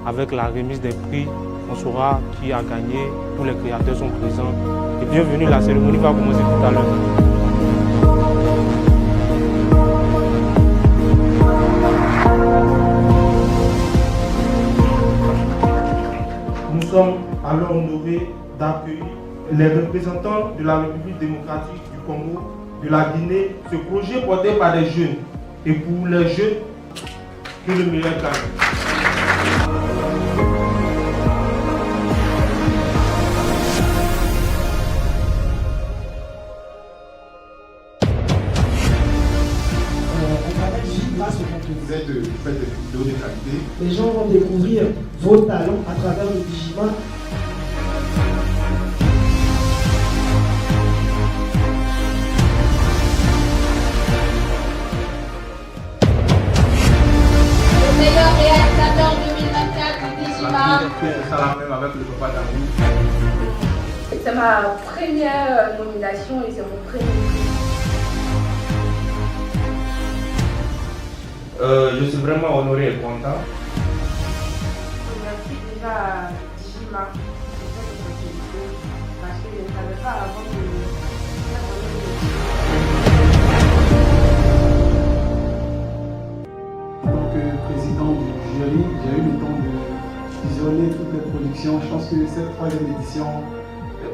avec la remise des prix. On saura qui a gagné, tous les créateurs sont présents. Et bienvenue, la cérémonie va commencer tout à l'heure. Nous sommes alors honorés d'accueillir les représentants de la République démocratique du Congo, de la Guinée, ce projet porté par des jeunes. Et pour les jeunes, que le meilleur gagne. Vous faites des vidéos de qualité. Les gens vont découvrir vos talents à travers le Dijima. Le meilleur réalisateur 2024 du Dijima. Ça la même avec le papa d'Amour. C'est ma première nomination et c'est mon premier prix. Je suis vraiment honoré et content. Merci déjà à Dijima pour cette opportunité parce que je ne savais pas avant En tant que président du jury, j'ai eu le temps de visionner toutes les productions. Je pense que cette troisième édition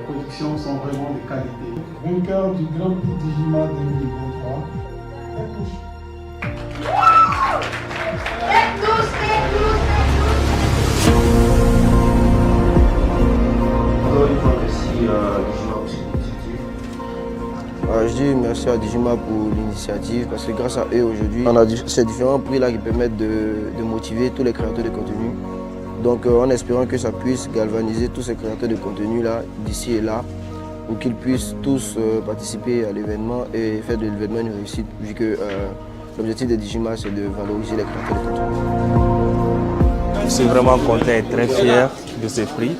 productions sont vraiment de qualité. Vainqueur du Grand Prix Digima 2023. Encore une fois, merci à Digima pour cette initiative. Je dis merci à Digima pour l'initiative parce que grâce à eux aujourd'hui, on a ces différents prix là qui permettent de motiver tous les créateurs de contenu. Donc en espérant que ça puisse galvaniser tous ces créateurs de contenu là d'ici et là pour qu'ils puissent tous participer à l'événement et faire de l'événement une réussite vu que l'objectif de Digima c'est de valoriser les créateurs de contenu. Je suis vraiment content et très fier de ce prix.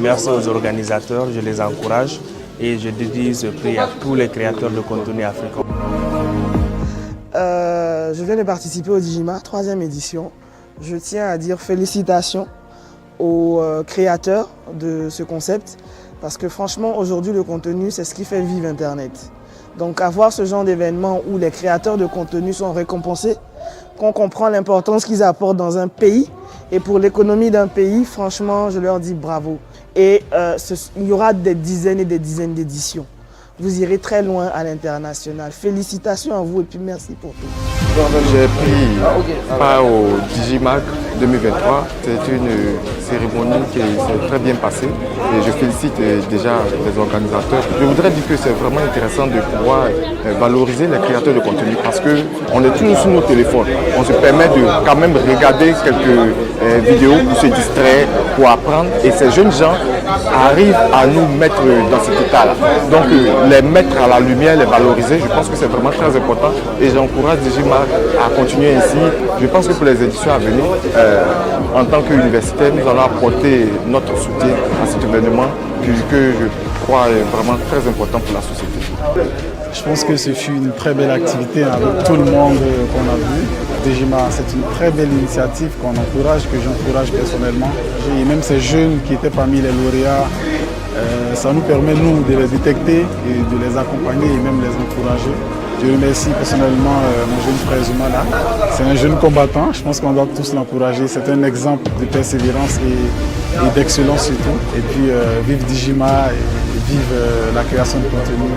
Merci aux organisateurs, je les encourage et je dédie ce prix à tous les créateurs de contenu africains. Je viens de participer au Digima, 3e édition. Je tiens à dire félicitations aux créateurs de ce concept parce que franchement aujourd'hui le contenu c'est ce qui fait vivre Internet. Donc avoir ce genre d'événement où les créateurs de contenu sont récompensés, qu'on comprend l'importance qu'ils apportent dans un pays et pour l'économie d'un pays, franchement je leur dis bravo. Et il y aura des dizaines et des dizaines d'éditions. Vous irez très loin à l'international. Félicitations à vous et puis merci pour tout. J'ai pris part au Digimac 2023. C'est une cérémonie qui s'est très bien passée et je félicite déjà les organisateurs. Je voudrais dire que c'est vraiment intéressant de pouvoir valoriser les créateurs de contenu parce qu'on est toujours sur nos téléphones. On se permet de quand même regarder quelques vidéos pour se distraire, pour apprendre et ces jeunes gens arrivent à nous mettre dans cet état-là. Donc les mettre à la lumière, les valoriser, je pense que c'est vraiment très important et j'encourage Digima à continuer ainsi. Je pense que pour les éditions à venir, en tant qu'universitaire, nous allons apporter notre soutien à cet événement que je crois est vraiment très important pour la société. Je pense que ce fut une très belle activité avec tout le monde qu'on a vu. Digima, c'est une très belle initiative qu'on encourage, que j'encourage personnellement. Et même ces jeunes qui étaient parmi les lauréats, ça nous permet, nous, de les détecter et de les accompagner et même les encourager. Je remercie personnellement mon jeune frère Zoumana. C'est un jeune combattant, je pense qu'on doit tous l'encourager. C'est un exemple de persévérance et d'excellence surtout. Et puis, vive Digima et vive la création de contenu.